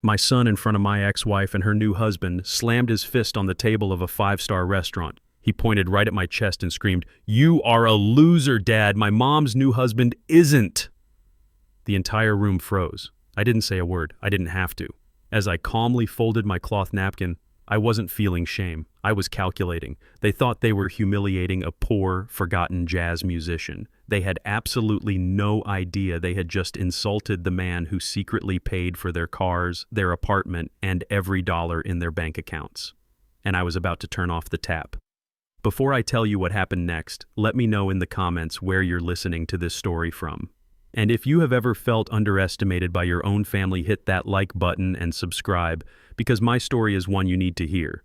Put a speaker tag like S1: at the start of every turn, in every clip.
S1: My son, in front of my ex-wife and her new husband, slammed his fist on the table of a five-star restaurant. He pointed right at my chest and screamed, "You are a loser, Dad. My mom's new husband isn't." The entire room froze. I didn't say a word. I didn't have to. As I calmly folded my cloth napkin, I wasn't feeling shame. I was calculating. They thought they were humiliating a poor, forgotten jazz musician. They had absolutely no idea they had just insulted the man who secretly paid for their cars, their apartment, and every dollar in their bank accounts. And I was about to turn off the tap. Before I tell you what happened next, let me know in the comments where you're listening to this story from. And if you have ever felt underestimated by your own family, hit that like button and subscribe, because my story is one you need to hear.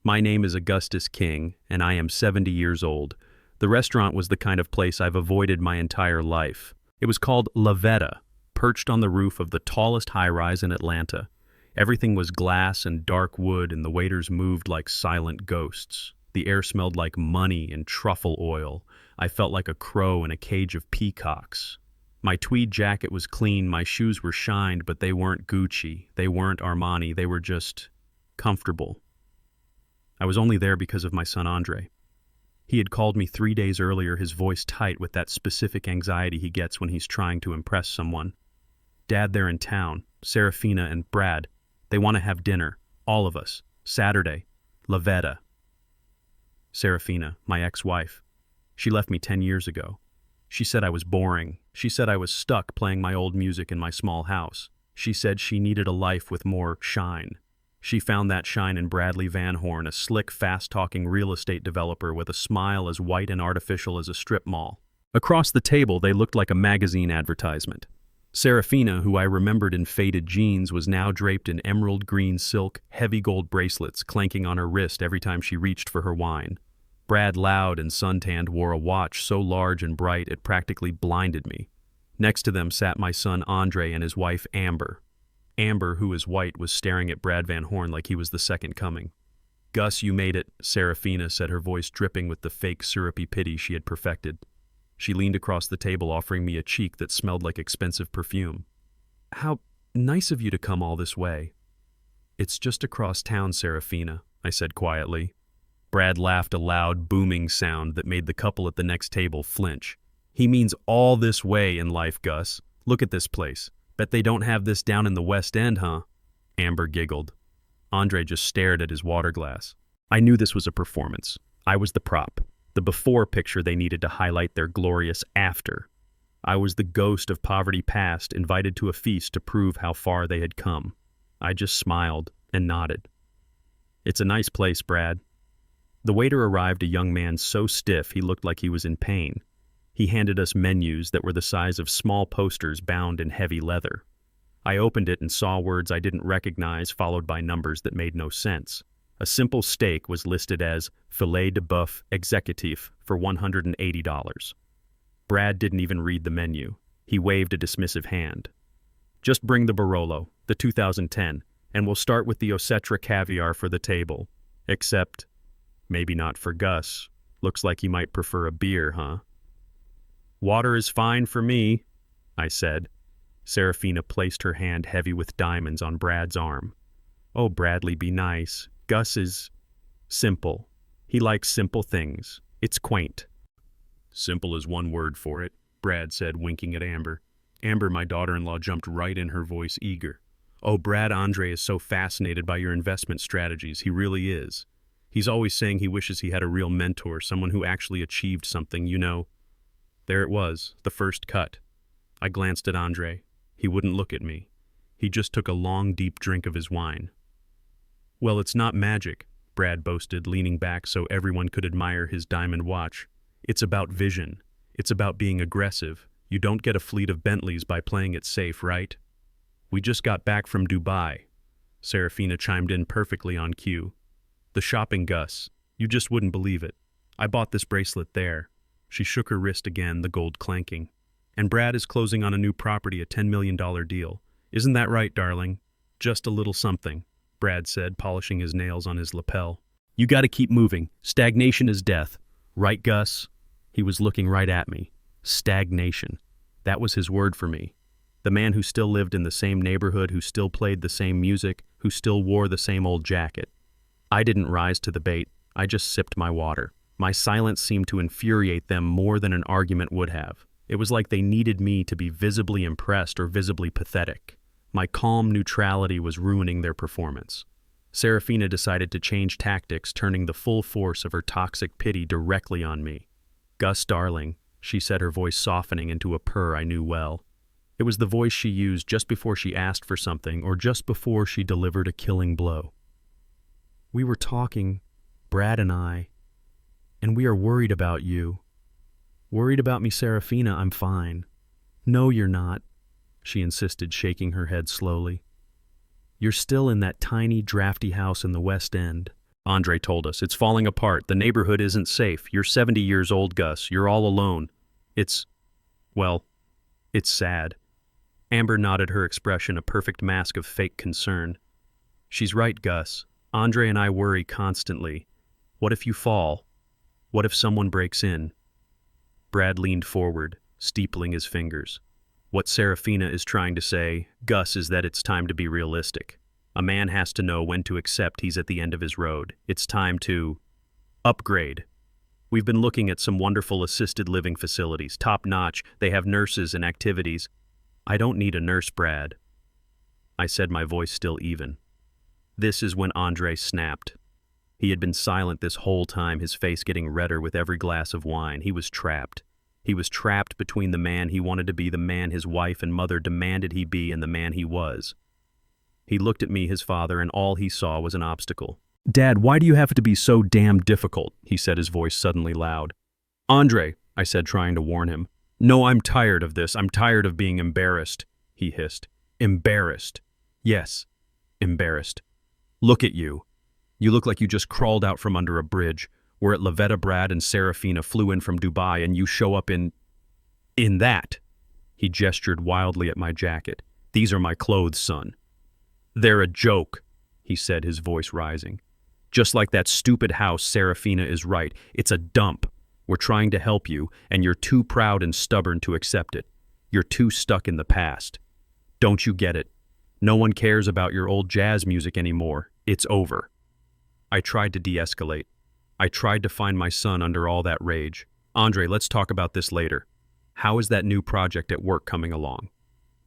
S1: My name is Augustus King, and I am 70 years old. The restaurant was the kind of place I've avoided my entire life. It was called La Veta, perched on the roof of the tallest high-rise in Atlanta. Everything was glass and dark wood, and the waiters moved like silent ghosts. The air smelled like money and truffle oil. I felt like a crow in a cage of peacocks. My tweed jacket was clean, my shoes were shined, but they weren't Gucci, they weren't Armani, they were just comfortable. I was only there because of my son Andre. He had called me 3 days earlier, his voice tight with that specific anxiety he gets when he's trying to impress someone. "Dad, they're in town. Serafina and Brad. They want to have dinner. All of us. Saturday. La Veta." Serafina, my ex-wife. She left me 10 years ago. She said I was boring. She said I was stuck playing my old music in my small house. She said she needed a life with more shine. She found that shine in Bradley Van Horn, a slick, fast-talking real estate developer with a smile as white and artificial as a strip mall. Across the table, they looked like a magazine advertisement. Serafina, who I remembered in faded jeans, was now draped in emerald green silk, heavy gold bracelets clanking on her wrist every time she reached for her wine. Brad, loud and suntanned, wore a watch so large and bright it practically blinded me. Next to them sat my son Andre and his wife Amber. Amber, who is white, was staring at Brad Van Horn like he was the second coming. "Gus, you made it," Serafina said, her voice dripping with the fake syrupy pity she had perfected. She leaned across the table, offering me a cheek that smelled like expensive perfume. "How nice of you to come all this way." "It's just across town, Serafina," I said quietly. Brad laughed, a loud, booming sound that made the couple at the next table flinch. "He means all this way in life, Gus. Look at this place. Bet they don't have this down in the West End, huh?" Amber giggled. Andre just stared at his water glass. I knew this was a performance. I was the prop, the before picture they needed to highlight their glorious after. I was the ghost of poverty past, invited to a feast to prove how far they had come. I just smiled and nodded. "It's a nice place, Brad." The waiter arrived, a young man so stiff he looked like he was in pain. He handed us menus that were the size of small posters bound in heavy leather. I opened it and saw words I didn't recognize, followed by numbers that made no sense. A simple steak was listed as filet de boeuf executif for $180. Brad didn't even read the menu. He waved a dismissive hand. "Just bring the Barolo, the 2010, and we'll start with the Osetra caviar for the table. Except, maybe not for Gus. Looks like he might prefer a beer, huh?" "Water is fine for me," I said. Serafina placed her hand heavy with diamonds on Brad's arm. "Oh, Bradley, be nice. Gus is simple. He likes simple things. It's quaint." "Simple is one word for it," Brad said, winking at Amber. Amber, my daughter-in-law, jumped right in, her voice eager. "Oh, Brad, Andre is so fascinated by your investment strategies. He really is. He's always saying he wishes he had a real mentor, someone who actually achieved something, you know." There it was, the first cut. I glanced at Andre. He wouldn't look at me. He just took a long, deep drink of his wine. "Well, it's not magic," Brad boasted, leaning back so everyone could admire his diamond watch. "It's about vision. It's about being aggressive. You don't get a fleet of Bentleys by playing it safe, right?" "We just got back from Dubai." Serafina chimed in perfectly on cue. "The shopping, Gus. You just wouldn't believe it. I bought this bracelet there." She shook her wrist again, the gold clanking. "And Brad is closing on a new property, a $10 million deal. Isn't that right, darling?" "Just a little something," Brad said, polishing his nails on his lapel. "You gotta keep moving. Stagnation is death. Right, Gus?" He was looking right at me. Stagnation. That was his word for me. The man who still lived in the same neighborhood, who still played the same music, who still wore the same old jacket. I didn't rise to the bait. I just sipped my water. My silence seemed to infuriate them more than an argument would have. It was like they needed me to be visibly impressed or visibly pathetic. My calm neutrality was ruining their performance. Serafina decided to change tactics, turning the full force of her toxic pity directly on me. "Gus, darling," she said, her voice softening into a purr I knew well. It was the voice she used just before she asked for something or just before she delivered a killing blow. "We were talking, Brad and I, and we are worried about you." "Worried about me, Serafina? I'm fine." "No, you're not," she insisted, shaking her head slowly. "You're still in that tiny, drafty house in the West End." Andre told us. "It's falling apart. The neighborhood isn't safe. You're 70 years old, Gus. You're all alone. It's sad." Amber nodded, her expression a perfect mask of fake concern. "She's right, Gus. Andre and I worry constantly. What if you fall? What if someone breaks in?" Brad leaned forward, steepling his fingers. "What Serafina is trying to say, Gus, is that it's time to be realistic. A man has to know when to accept he's at the end of his road. It's time to upgrade. We've been looking at some wonderful assisted living facilities, top-notch. They have nurses and activities." "I don't need a nurse, Brad," I said, my voice still even. This is when Andre snapped. He had been silent this whole time, his face getting redder with every glass of wine. He was trapped. He was trapped between the man he wanted to be, the man his wife and mother demanded he be, and the man he was. He looked at me, his father, and all he saw was an obstacle. "Dad, why do you have to be so damn difficult?" he said, his voice suddenly loud. "Andre," I said, trying to warn him. "No, I'm tired of this. I'm tired of being embarrassed," he hissed. "Embarrassed. Yes, embarrassed. Look at you. You look like you just crawled out from under a bridge. We're at Lavetta, Brad and Serafina flew in from Dubai, and you show up in that." He gestured wildly at my jacket. "These are my clothes, son." "They're a joke," he said, his voice rising. "Just like that stupid house, Serafina is right. It's a dump. We're trying to help you, and you're too proud and stubborn to accept it. You're too stuck in the past. Don't you get it? No one cares about your old jazz music anymore. It's over." I tried to de-escalate. I tried to find my son under all that rage. "Andre, let's talk about this later. How is that new project at work coming along?"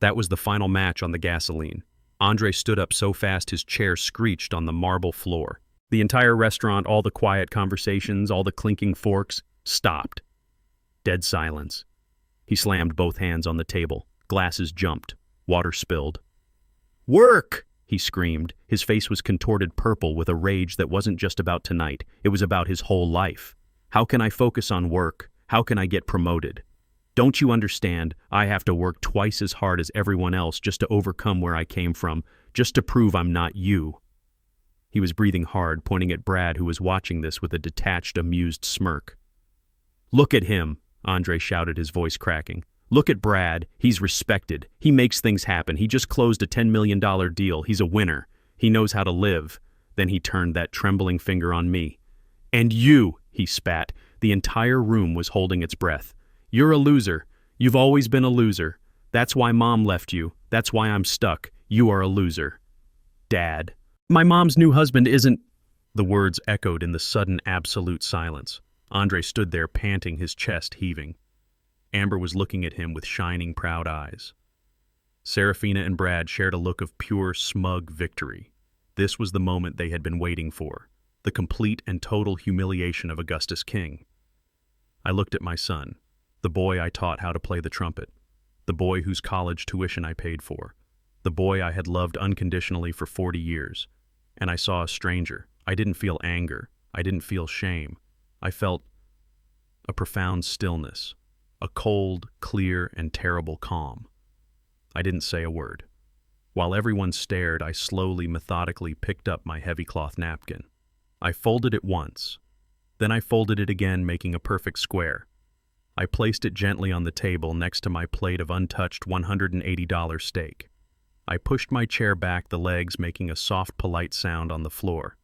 S1: That was the final match on the gasoline. Andre stood up so fast his chair screeched on the marble floor. The entire restaurant, all the quiet conversations, all the clinking forks, stopped. Dead silence. He slammed both hands on the table. Glasses jumped. Water spilled. "Work!" he screamed. His face was contorted purple with a rage that wasn't just about tonight. It was about his whole life. "How can I focus on work? How can I get promoted? Don't you understand? I have to work twice as hard as everyone else just to overcome where I came from, just to prove I'm not you." He was breathing hard, pointing at Brad, who was watching this with a detached, amused smirk. "Look at him," Andre shouted, his voice cracking. "Look at Brad. He's respected. He makes things happen. He just closed a $10 million deal. He's a winner. He knows how to live." Then he turned that trembling finger on me. "And you," he spat. The entire room was holding its breath. "You're a loser. You've always been a loser. That's why Mom left you. That's why I'm stuck. You are a loser." "Dad. My mom's new husband isn't—" The words echoed in the sudden absolute silence. Andre stood there panting, his chest heaving. Amber was looking at him with shining, proud eyes. Serafina and Brad shared a look of pure, smug victory. This was the moment they had been waiting for, the complete and total humiliation of Augustus King. I looked at my son, the boy I taught how to play the trumpet, the boy whose college tuition I paid for, the boy I had loved unconditionally for 40 years, and I saw a stranger. I didn't feel anger. I didn't feel shame. I felt a profound stillness, a cold, clear, and terrible calm. I didn't say a word. While everyone stared, I slowly, methodically picked up my heavy cloth napkin. I folded it once. Then I folded it again, making a perfect square. I placed it gently on the table next to my plate of untouched $180 steak. I pushed my chair back, the legs making a soft, polite sound on the floor.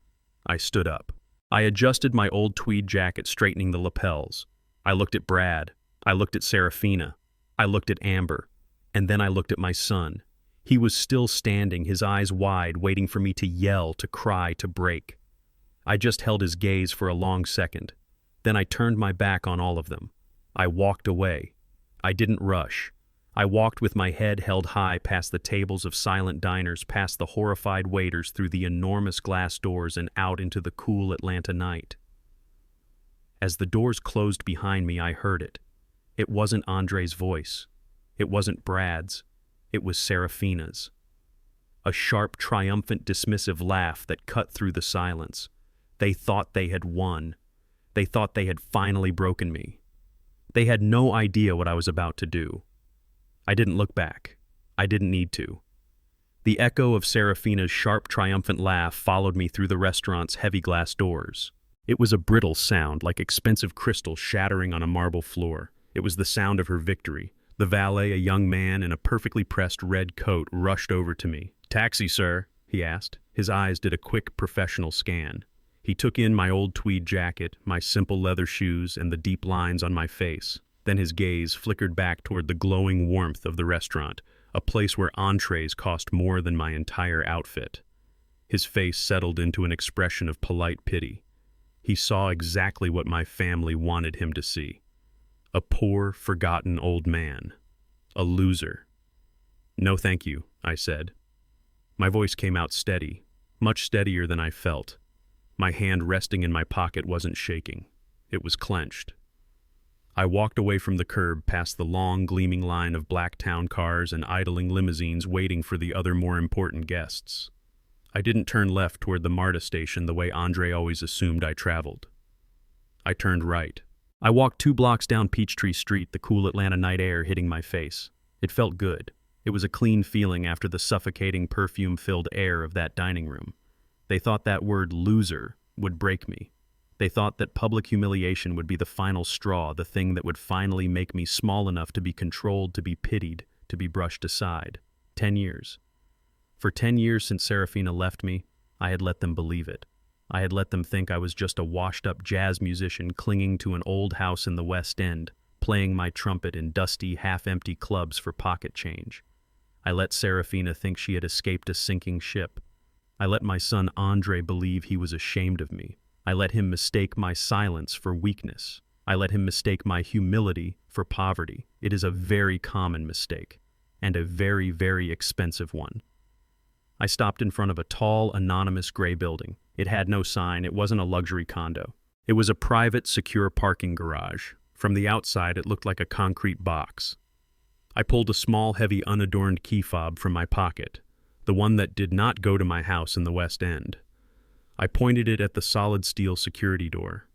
S1: I stood up. I adjusted my old tweed jacket, straightening the lapels. I looked at Brad. I looked at Serafina. I looked at Amber. And then I looked at my son. He was still standing, his eyes wide, waiting for me to yell, to cry, to break. I just held his gaze for a long second. Then I turned my back on all of them. I walked away. I didn't rush. I walked with my head held high past the tables of silent diners, past the horrified waiters, through the enormous glass doors and out into the cool Atlanta night. As the doors closed behind me, I heard it. It wasn't Andre's voice. It wasn't Brad's. It was Serafina's. A sharp, triumphant, dismissive laugh that cut through the silence. They thought they had won. They thought they had finally broken me. They had no idea what I was about to do. I didn't look back. I didn't need to. The echo of Serafina's sharp, triumphant laugh followed me through the restaurant's heavy glass doors. It was a brittle sound, like expensive crystal shattering on a marble floor. It was the sound of her victory. The valet, a young man in a perfectly pressed red coat, rushed over to me. "Taxi, sir?" he asked. His eyes did a quick, professional scan. He took in my old tweed jacket, my simple leather shoes, and the deep lines on my face. Then his gaze flickered back toward the glowing warmth of the restaurant, a place where entrees cost more than my entire outfit. His face settled into an expression of polite pity. He saw exactly what my family wanted him to see. A poor, forgotten old man. A loser. "No, thank you," I said. My voice came out steady, much steadier than I felt. My hand resting in my pocket wasn't shaking. It was clenched. I walked away from the curb past the long, gleaming line of black town cars and idling limousines waiting for the other more important guests. I didn't turn left toward the MARTA station the way Andre always assumed I traveled. I turned right. I walked 2 blocks down Peachtree Street, the cool Atlanta night air hitting my face. It felt good. It was a clean feeling after the suffocating, perfume-filled air of that dining room. They thought that word loser would break me. They thought that public humiliation would be the final straw, the thing that would finally make me small enough to be controlled, to be pitied, to be brushed aside. 10 years. For 10 years since Serafina left me, I had let them believe it. I had let them think I was just a washed-up jazz musician clinging to an old house in the West End, playing my trumpet in dusty, half-empty clubs for pocket change. I let Serafina think she had escaped a sinking ship. I let my son Andre believe he was ashamed of me. I let him mistake my silence for weakness. I let him mistake my humility for poverty. It is a very common mistake, and a very, very expensive one. I stopped in front of a tall, anonymous gray building. It had no sign. It wasn't a luxury condo. It was a private, secure parking garage. From the outside, it looked like a concrete box. I pulled a small, heavy, unadorned key fob from my pocket, the one that did not go to my house in the West End. I pointed it at the solid steel security door.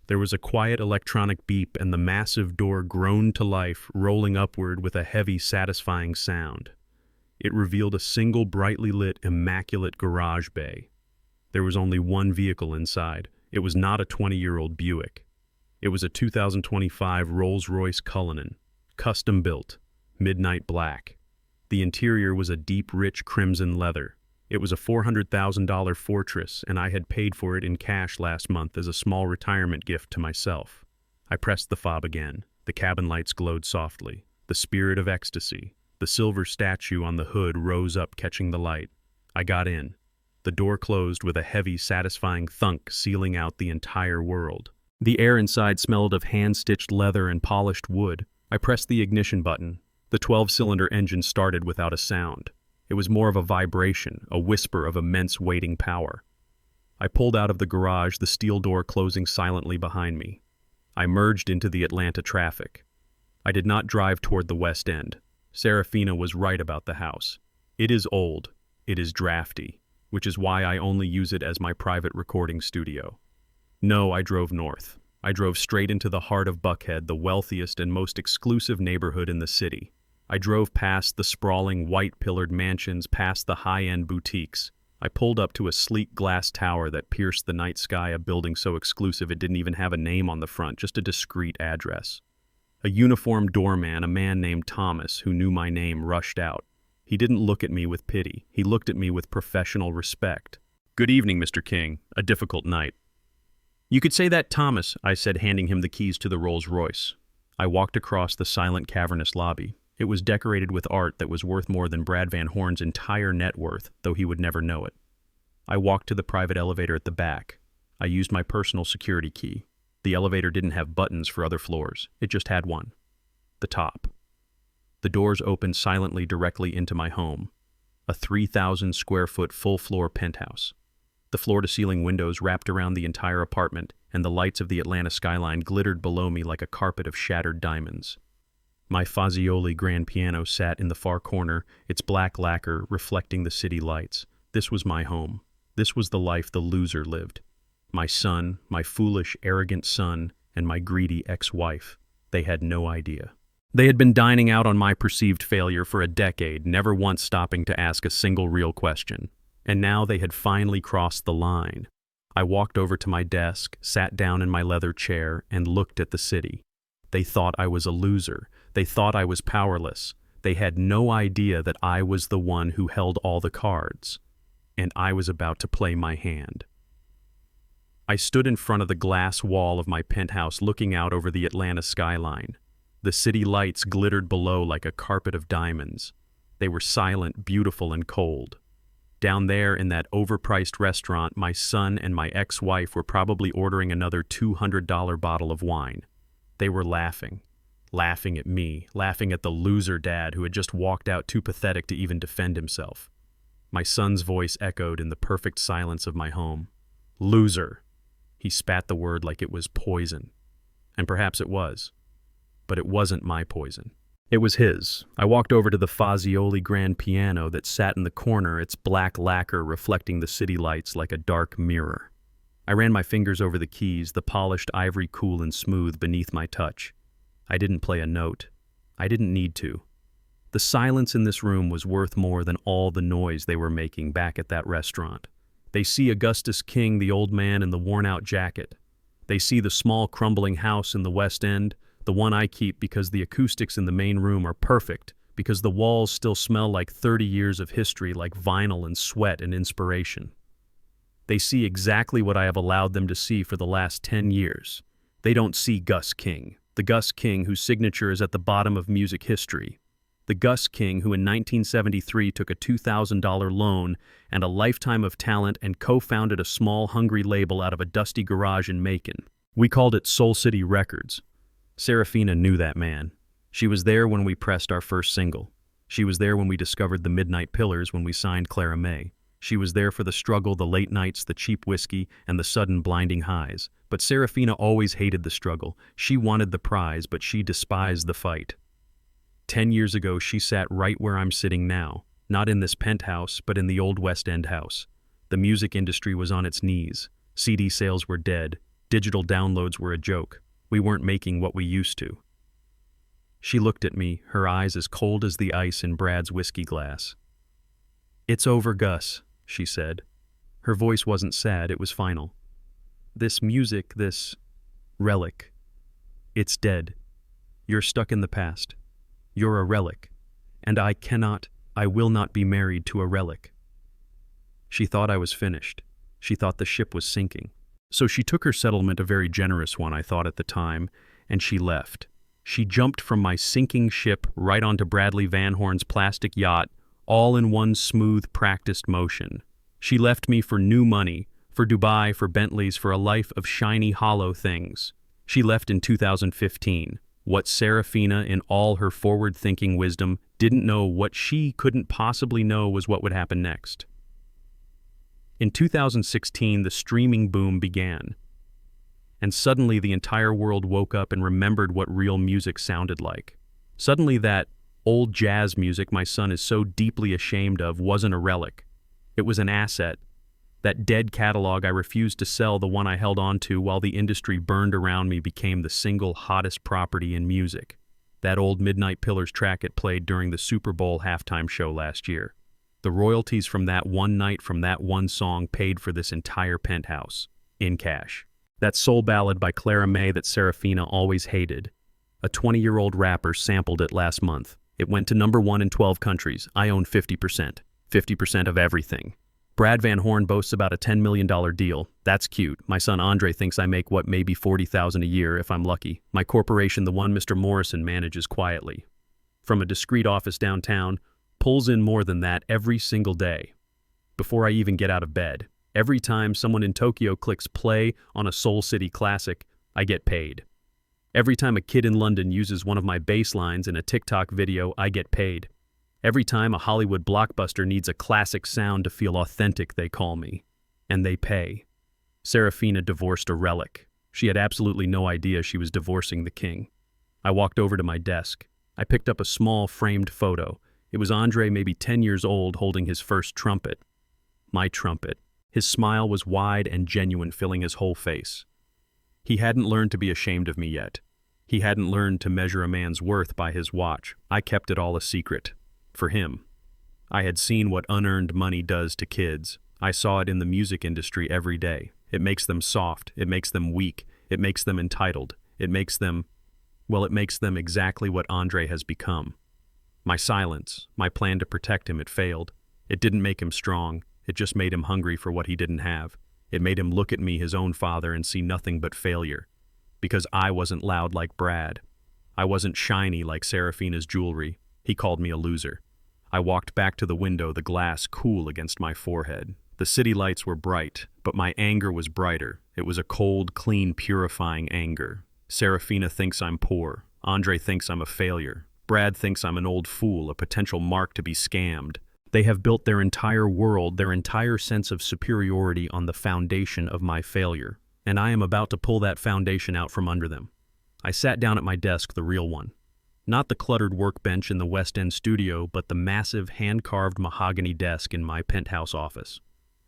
S1: There was a quiet electronic beep, and the massive door groaned to life, rolling upward with a heavy, satisfying sound. It revealed a single brightly lit, immaculate garage bay. There was only one vehicle inside. It was not a 20-year-old Buick. It was a 2025 Rolls-Royce Cullinan, custom-built, midnight black. The interior was a deep, rich crimson leather. It was a $400,000 Fortress, and I had paid for it in cash last month as a small retirement gift to myself. I pressed the fob again. The cabin lights glowed softly. The spirit of ecstasy. The silver statue on the hood rose up, catching the light. I got in. The door closed with a heavy, satisfying thunk, sealing out the entire world. The air inside smelled of hand-stitched leather and polished wood. I pressed the ignition button. The 12-cylinder engine started without a sound. It was more of a vibration, a whisper of immense waiting power. I pulled out of the garage, the steel door closing silently behind me. I merged into the Atlanta traffic. I did not drive toward the West End. Serafina was right about the house. It is old. It is drafty, which is why I only use it as my private recording studio. No, I drove north. I drove straight into the heart of Buckhead, the wealthiest and most exclusive neighborhood in the city. I drove past the sprawling white-pillared mansions, past the high-end boutiques. I pulled up to a sleek glass tower that pierced the night sky, a building so exclusive it didn't even have a name on the front, just a discreet address. A uniformed doorman, a man named Thomas, who knew my name, rushed out. He didn't look at me with pity. He looked at me with professional respect. "Good evening, Mr. King. A difficult night." "You could say that, Thomas," I said, handing him the keys to the Rolls-Royce. I walked across the silent, cavernous lobby. It was decorated with art that was worth more than Brad Van Horn's entire net worth, though he would never know it. I walked to the private elevator at the back. I used my personal security key. The elevator didn't have buttons for other floors. It just had one. The top. The doors opened silently directly into my home. A 3,000 square foot full-floor penthouse. The floor-to-ceiling windows wrapped around the entire apartment, and the lights of the Atlanta skyline glittered below me like a carpet of shattered diamonds. My Fazioli grand piano sat in the far corner, its black lacquer reflecting the city lights. This was my home. This was the life the loser lived. My son, my foolish, arrogant son, and my greedy ex-wife. They had no idea. They had been dining out on my perceived failure for a decade, never once stopping to ask a single real question. And now they had finally crossed the line. I walked over to my desk, sat down in my leather chair, and looked at the city. They thought I was a loser. They thought I was powerless. They had no idea that I was the one who held all the cards. And I was about to play my hand. I stood in front of the glass wall of my penthouse looking out over the Atlanta skyline. The city lights glittered below like a carpet of diamonds. They were silent, beautiful, and cold. Down there in that overpriced restaurant, my son and my ex-wife were probably ordering another $200 bottle of wine. They were laughing. Laughing at me, laughing at the loser dad who had just walked out too pathetic to even defend himself. My son's voice echoed in the perfect silence of my home. Loser. He spat the word like it was poison. And perhaps it was. But it wasn't my poison. It was his. I walked over to the Fazioli grand piano that sat in the corner, its black lacquer reflecting the city lights like a dark mirror. I ran my fingers over the keys, the polished ivory cool and smooth beneath my touch. I didn't play a note. I didn't need to. The silence in this room was worth more than all the noise they were making back at that restaurant. They see Augustus King, the old man in the worn-out jacket. They see the small crumbling house in the West End, the one I keep because the acoustics in the main room are perfect, because the walls still smell like 30 years of history, like vinyl and sweat and inspiration. They see exactly what I have allowed them to see for the last 10 years. They don't see Gus King, the Gus King whose signature is at the bottom of music history. The Gus King who in 1973 took a $2,000 loan and a lifetime of talent and co-founded a small, hungry label out of a dusty garage in Macon. We called it Soul City Records. Serafina knew that man. She was there when we pressed our first single. She was there when we discovered the Midnight Pillars when we signed Clara May. She was there for the struggle, the late nights, the cheap whiskey, and the sudden blinding highs. But Serafina always hated the struggle. She wanted the prize, but she despised the fight. 10 years ago, she sat right where I'm sitting now. Not in this penthouse, but in the old West End house. The music industry was on its knees. CD sales were dead. Digital downloads were a joke. We weren't making what we used to. She looked at me, her eyes as cold as the ice in Brad's whiskey glass. "It's over, Gus," she said. Her voice wasn't sad, it was final. "This music, this relic, it's dead. You're stuck in the past. You're a relic. And I will not be married to a relic." She thought I was finished. She thought the ship was sinking. So she took her settlement, a very generous one, I thought at the time, and she left. She jumped from my sinking ship right onto Bradley Van Horn's plastic yacht, all in one smooth, practiced motion. She left me for new money, for Dubai, for Bentleys, for a life of shiny, hollow things. She left in 2015. What Serafina, in all her forward-thinking wisdom, didn't know, what she couldn't possibly know, was what would happen next. In 2016, the streaming boom began. And suddenly the entire world woke up and remembered what real music sounded like. Suddenly that old jazz music my son is so deeply ashamed of wasn't a relic. It was an asset. That dead catalog I refused to sell, the one I held on to while the industry burned around me, became the single hottest property in music. That old Midnight Pillars track it played during the Super Bowl halftime show last year. The royalties from that one night, from that one song, paid for this entire penthouse, in cash. That soul ballad by Clara May that Serafina always hated. A 20-year-old rapper sampled it last month. It went to #1 in 12 countries. I own 50%. 50% of everything. Brad Van Horn boasts about a $10 million deal. That's cute. My son Andre thinks I make, maybe $40,000 a year if I'm lucky. My corporation, the one Mr. Morrison manages quietly. from a discreet office downtown, pulls in more than that every single day. Before I even get out of bed, every time someone in Tokyo clicks play on a Soul City classic, I get paid. Every time a kid in London uses one of my bass lines in a TikTok video, I get paid. Every time a Hollywood blockbuster needs a classic sound to feel authentic, they call me. And they pay. Serafina divorced a relic. She had absolutely no idea she was divorcing the king. I walked over to my desk. I picked up a small framed photo. It was Andre, maybe 10 years old, holding his first trumpet. My trumpet. His smile was wide and genuine, filling his whole face. He hadn't learned to be ashamed of me yet. He hadn't learned to measure a man's worth by his watch. I kept it all a secret. For him. I had seen what unearned money does to kids. I saw it in the music industry every day. It makes them soft. It makes them weak. It makes them entitled. It makes them exactly what Andre has become. My silence, my plan to protect him, it failed. It didn't make him strong. It just made him hungry for what he didn't have. It made him look at me, his own father, and see nothing but failure. Because I wasn't loud like Brad. I wasn't shiny like Serafina's jewelry. He called me a loser. I walked back to the window, the glass cool against my forehead. The city lights were bright, but my anger was brighter. It was a cold, clean, purifying anger. Serafina thinks I'm poor. Andre thinks I'm a failure. Brad thinks I'm an old fool, a potential mark to be scammed. They have built their entire world, their entire sense of superiority on the foundation of my failure. And I am about to pull that foundation out from under them. I sat down at my desk, the real one. Not the cluttered workbench in the West End studio, but the massive, hand-carved mahogany desk in my penthouse office.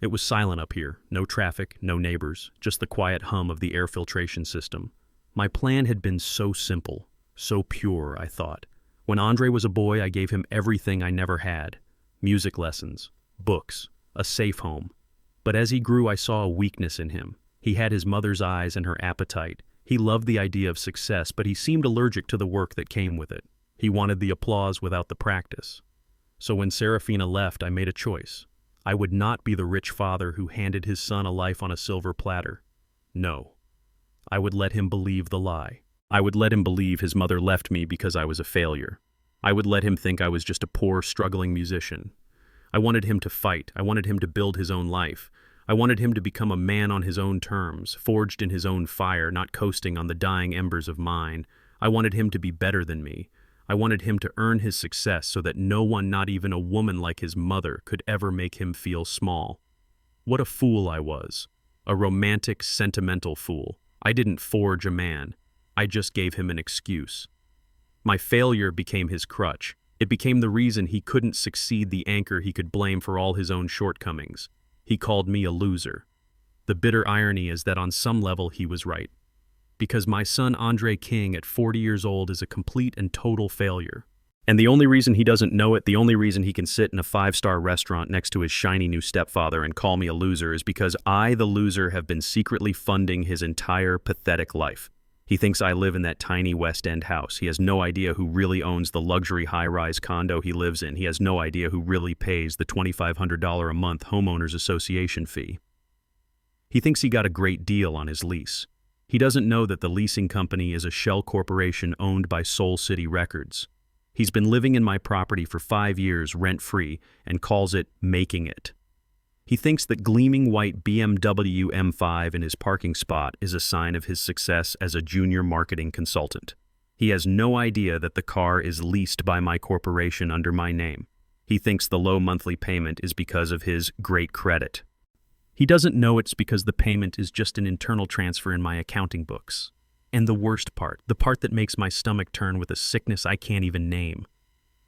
S1: It was silent up here, no traffic, no neighbors, just the quiet hum of the air filtration system. My plan had been so simple, so pure, I thought. When Andre was a boy, I gave him everything I never had. Music lessons, books, a safe home. But as he grew, I saw a weakness in him. He had his mother's eyes and her appetite. He loved the idea of success, but he seemed allergic to the work that came with it. He wanted the applause without the practice. So when Serafina left, I made a choice. I would not be the rich father who handed his son a life on a silver platter. No. I would let him believe the lie. I would let him believe his mother left me because I was a failure. I would let him think I was just a poor, struggling musician. I wanted him to fight. I wanted him to build his own life. I wanted him to become a man on his own terms, forged in his own fire, not coasting on the dying embers of mine. I wanted him to be better than me. I wanted him to earn his success so that no one, not even a woman like his mother, could ever make him feel small. What a fool I was. A romantic, sentimental fool. I didn't forge a man. I just gave him an excuse. My failure became his crutch. It became the reason he couldn't succeed, the anchor he could blame for all his own shortcomings. He called me a loser. The bitter irony is that on some level he was right. Because my son Andre King at 40 years old is a complete and total failure. And the only reason he doesn't know it, the only reason he can sit in a 5-star restaurant next to his shiny new stepfather and call me a loser is because I, the loser, have been secretly funding his entire pathetic life. He thinks I live in that tiny West End house. He has no idea who really owns the luxury high-rise condo he lives in. He has no idea who really pays the $2,500 a month homeowners association fee. He thinks he got a great deal on his lease. He doesn't know that the leasing company is a shell corporation owned by Soul City Records. He's been living in my property for 5 years rent-free and calls it making it. He thinks that gleaming white BMW M5 in his parking spot is a sign of his success as a junior marketing consultant. He has no idea that the car is leased by my corporation under my name. He thinks the low monthly payment is because of his great credit. He doesn't know it's because the payment is just an internal transfer in my accounting books. And the worst part, the part that makes my stomach turn with a sickness I can't even name.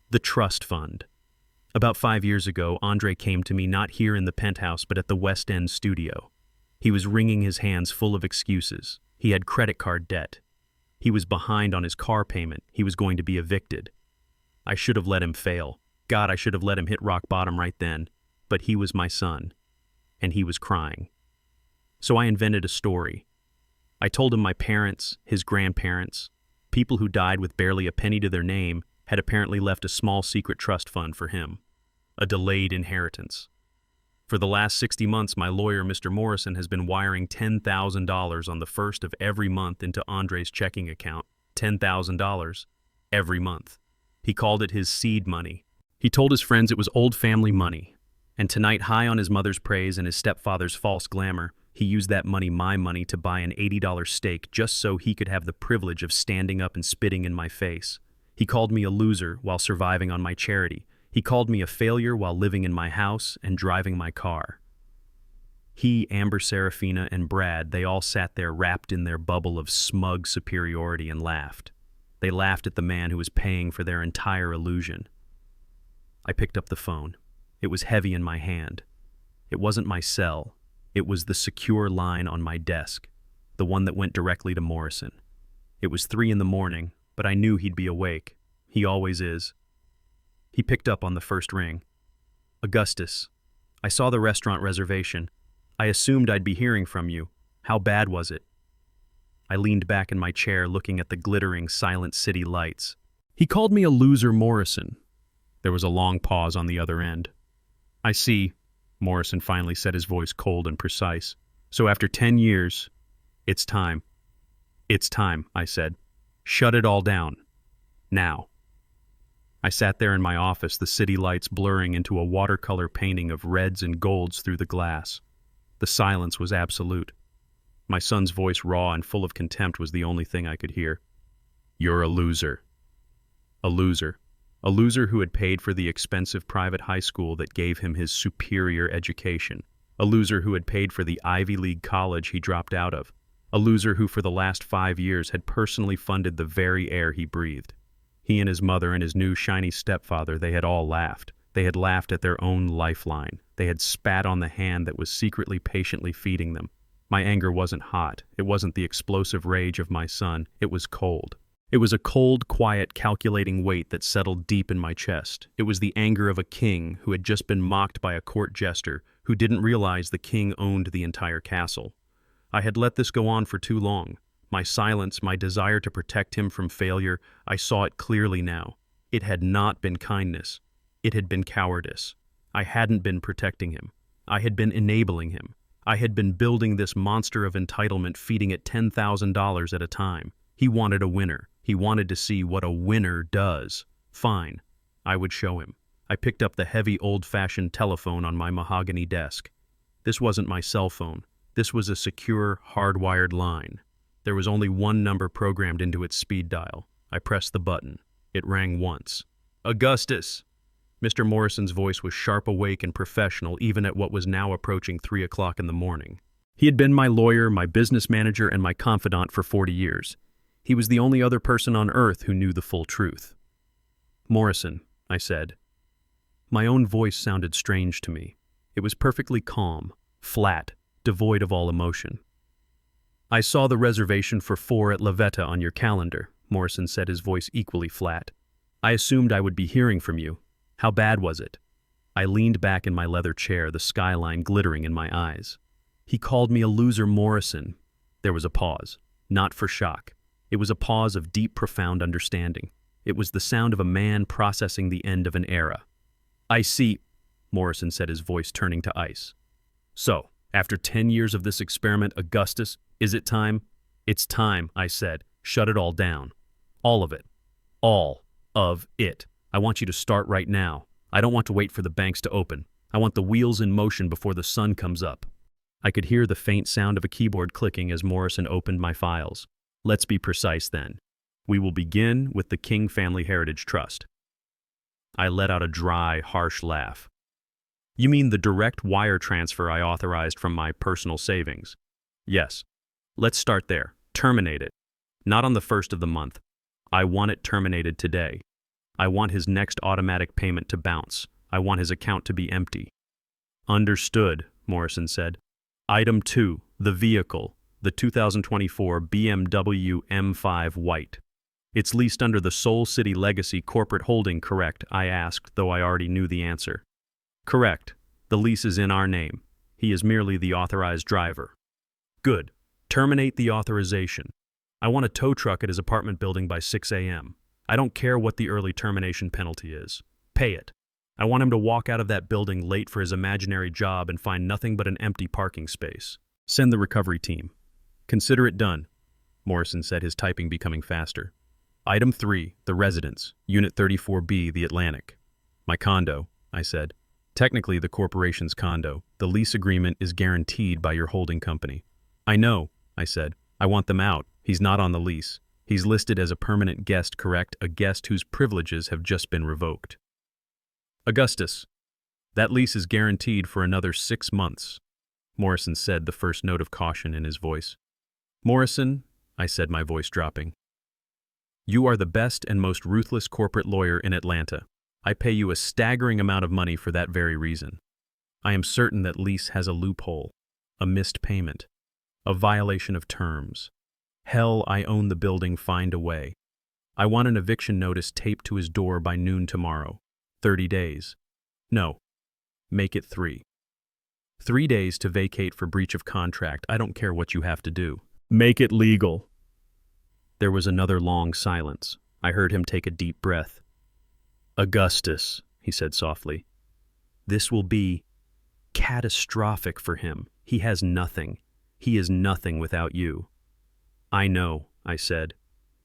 S1: The trust fund. About 5 years ago, Andre came to me not here in the penthouse but at the West End studio. He was wringing his hands full of excuses. He had credit card debt. He was behind on his car payment. He was going to be evicted. I should have let him fail. God, I should have let him hit rock bottom right then. But he was my son. And he was crying. So I invented a story. I told him my parents, his grandparents, people who died with barely a penny to their name, had apparently left a small secret trust fund for him, a delayed inheritance. For the last 60 months, my lawyer, Mr. Morrison, has been wiring $10,000 on the first of every month into Andre's checking account. $10,000 every month. He called it his seed money. He told his friends it was old family money. And tonight, high on his mother's praise and his stepfather's false glamour, he used that money, my money, to buy an $80 steak just so he could have the privilege of standing up and spitting in my face. He called me a loser while surviving on my charity. He called me a failure while living in my house and driving my car. He, Amber, Serafina, and Brad, they all sat there wrapped in their bubble of smug superiority and laughed. They laughed at the man who was paying for their entire illusion. I picked up the phone. It was heavy in my hand. It wasn't my cell. It was the secure line on my desk, the one that went directly to Morrison. It was 3 a.m, but I knew he'd be awake. He always is. He picked up on the first ring. Augustus, I saw the restaurant reservation. I assumed I'd be hearing from you. How bad was it? I leaned back in my chair looking at the glittering, silent city lights. He called me a loser, Morrison. There was a long pause on the other end. I see, Morrison finally said, his voice cold and precise. So after 10 years, it's time. It's time, I said. Shut it all down. Now. I sat there in my office, the city lights blurring into a watercolor painting of reds and golds through the glass. The silence was absolute. My son's voice, raw and full of contempt, was the only thing I could hear. You're a loser. A loser. A loser who had paid for the expensive private high school that gave him his superior education. A loser who had paid for the Ivy League college he dropped out of. A loser who for the last 5 years had personally funded the very air he breathed. He and his mother and his new shiny stepfather, they had all laughed. They had laughed at their own lifeline. They had spat on the hand that was secretly, patiently feeding them. My anger wasn't hot. It wasn't the explosive rage of my son. It was cold. It was a cold, quiet, calculating weight that settled deep in my chest. It was the anger of a king who had just been mocked by a court jester who didn't realize the king owned the entire castle. I had let this go on for too long. My silence, my desire to protect him from failure, I saw it clearly now. It had not been kindness. It had been cowardice. I hadn't been protecting him. I had been enabling him. I had been building this monster of entitlement, feeding it $10,000 at a time. He wanted a winner. He wanted to see what a winner does. Fine. I would show him. I picked up the heavy, old-fashioned telephone on my mahogany desk. This wasn't my cell phone. This was a secure, hardwired line. There was only one number programmed into its speed dial. I pressed the button. It rang once. Augustus! Mr. Morrison's voice was sharp, awake, and professional, even at what was now approaching 3 o'clock in the morning. He had been my lawyer, my business manager, and my confidant for 40 years. He was the only other person on earth who knew the full truth. Morrison, I said. My own voice sounded strange to me. It was perfectly calm, flat, devoid of all emotion. I saw the reservation for 4 at La Veta on your calendar, Morrison said, his voice equally flat. I assumed I would be hearing from you. How bad was it? I leaned back in my leather chair, the skyline glittering in my eyes. He called me a loser, Morrison. There was a pause, not for shock. It was a pause of deep, profound understanding. It was the sound of a man processing the end of an era. I see, Morrison said, his voice turning to ice. So, after 10 years of this experiment, Augustus, is it time? It's time, I said. Shut it all down. All of it. All of it. I want you to start right now. I don't want to wait for the banks to open. I want the wheels in motion before the sun comes up. I could hear the faint sound of a keyboard clicking as Morrison opened my files. Let's be precise then. We will begin with the King Family Heritage Trust. I let out a dry, harsh laugh. You mean the direct wire transfer I authorized from my personal savings? Yes. Let's start there. Terminate it. Not on the 1st of the month. I want it terminated today. I want his next automatic payment to bounce. I want his account to be empty. Understood, Morrison said. Item 2, the vehicle, the 2024 BMW M5 White. It's leased under the Soul City Legacy Corporate Holding, correct? I asked, though I already knew the answer. Correct. The lease is in our name. He is merely the authorized driver. Good. Terminate the authorization. I want a tow truck at his apartment building by 6 a.m. I don't care what the early termination penalty is. Pay it. I want him to walk out of that building late for his imaginary job and find nothing but an empty parking space. Send the recovery team. Consider it done, Morrison said, his typing becoming faster. Item 3, the residence, Unit 34B, the Atlantic. My condo, I said. Technically the corporation's condo. The lease agreement is guaranteed by your holding company. I know, I said. I want them out. He's not on the lease. He's listed as a permanent guest, correct? A guest whose privileges have just been revoked. Augustus, that lease is guaranteed for another 6 months, Morrison said, the first note of caution in his voice. Morrison, I said, my voice dropping. You are the best and most ruthless corporate lawyer in Atlanta. I pay you a staggering amount of money for that very reason. I am certain that lease has a loophole, a missed payment, a violation of terms. Hell, I own the building, find a way. I want an eviction notice taped to his door by noon tomorrow. 30 days. No, make it 3. 3 days to vacate for breach of contract. I don't care what you have to do. Make it legal. There was another long silence. I heard him take a deep breath. Augustus, he said softly, this will be catastrophic for him. He has nothing. He is nothing without you. I know, I said.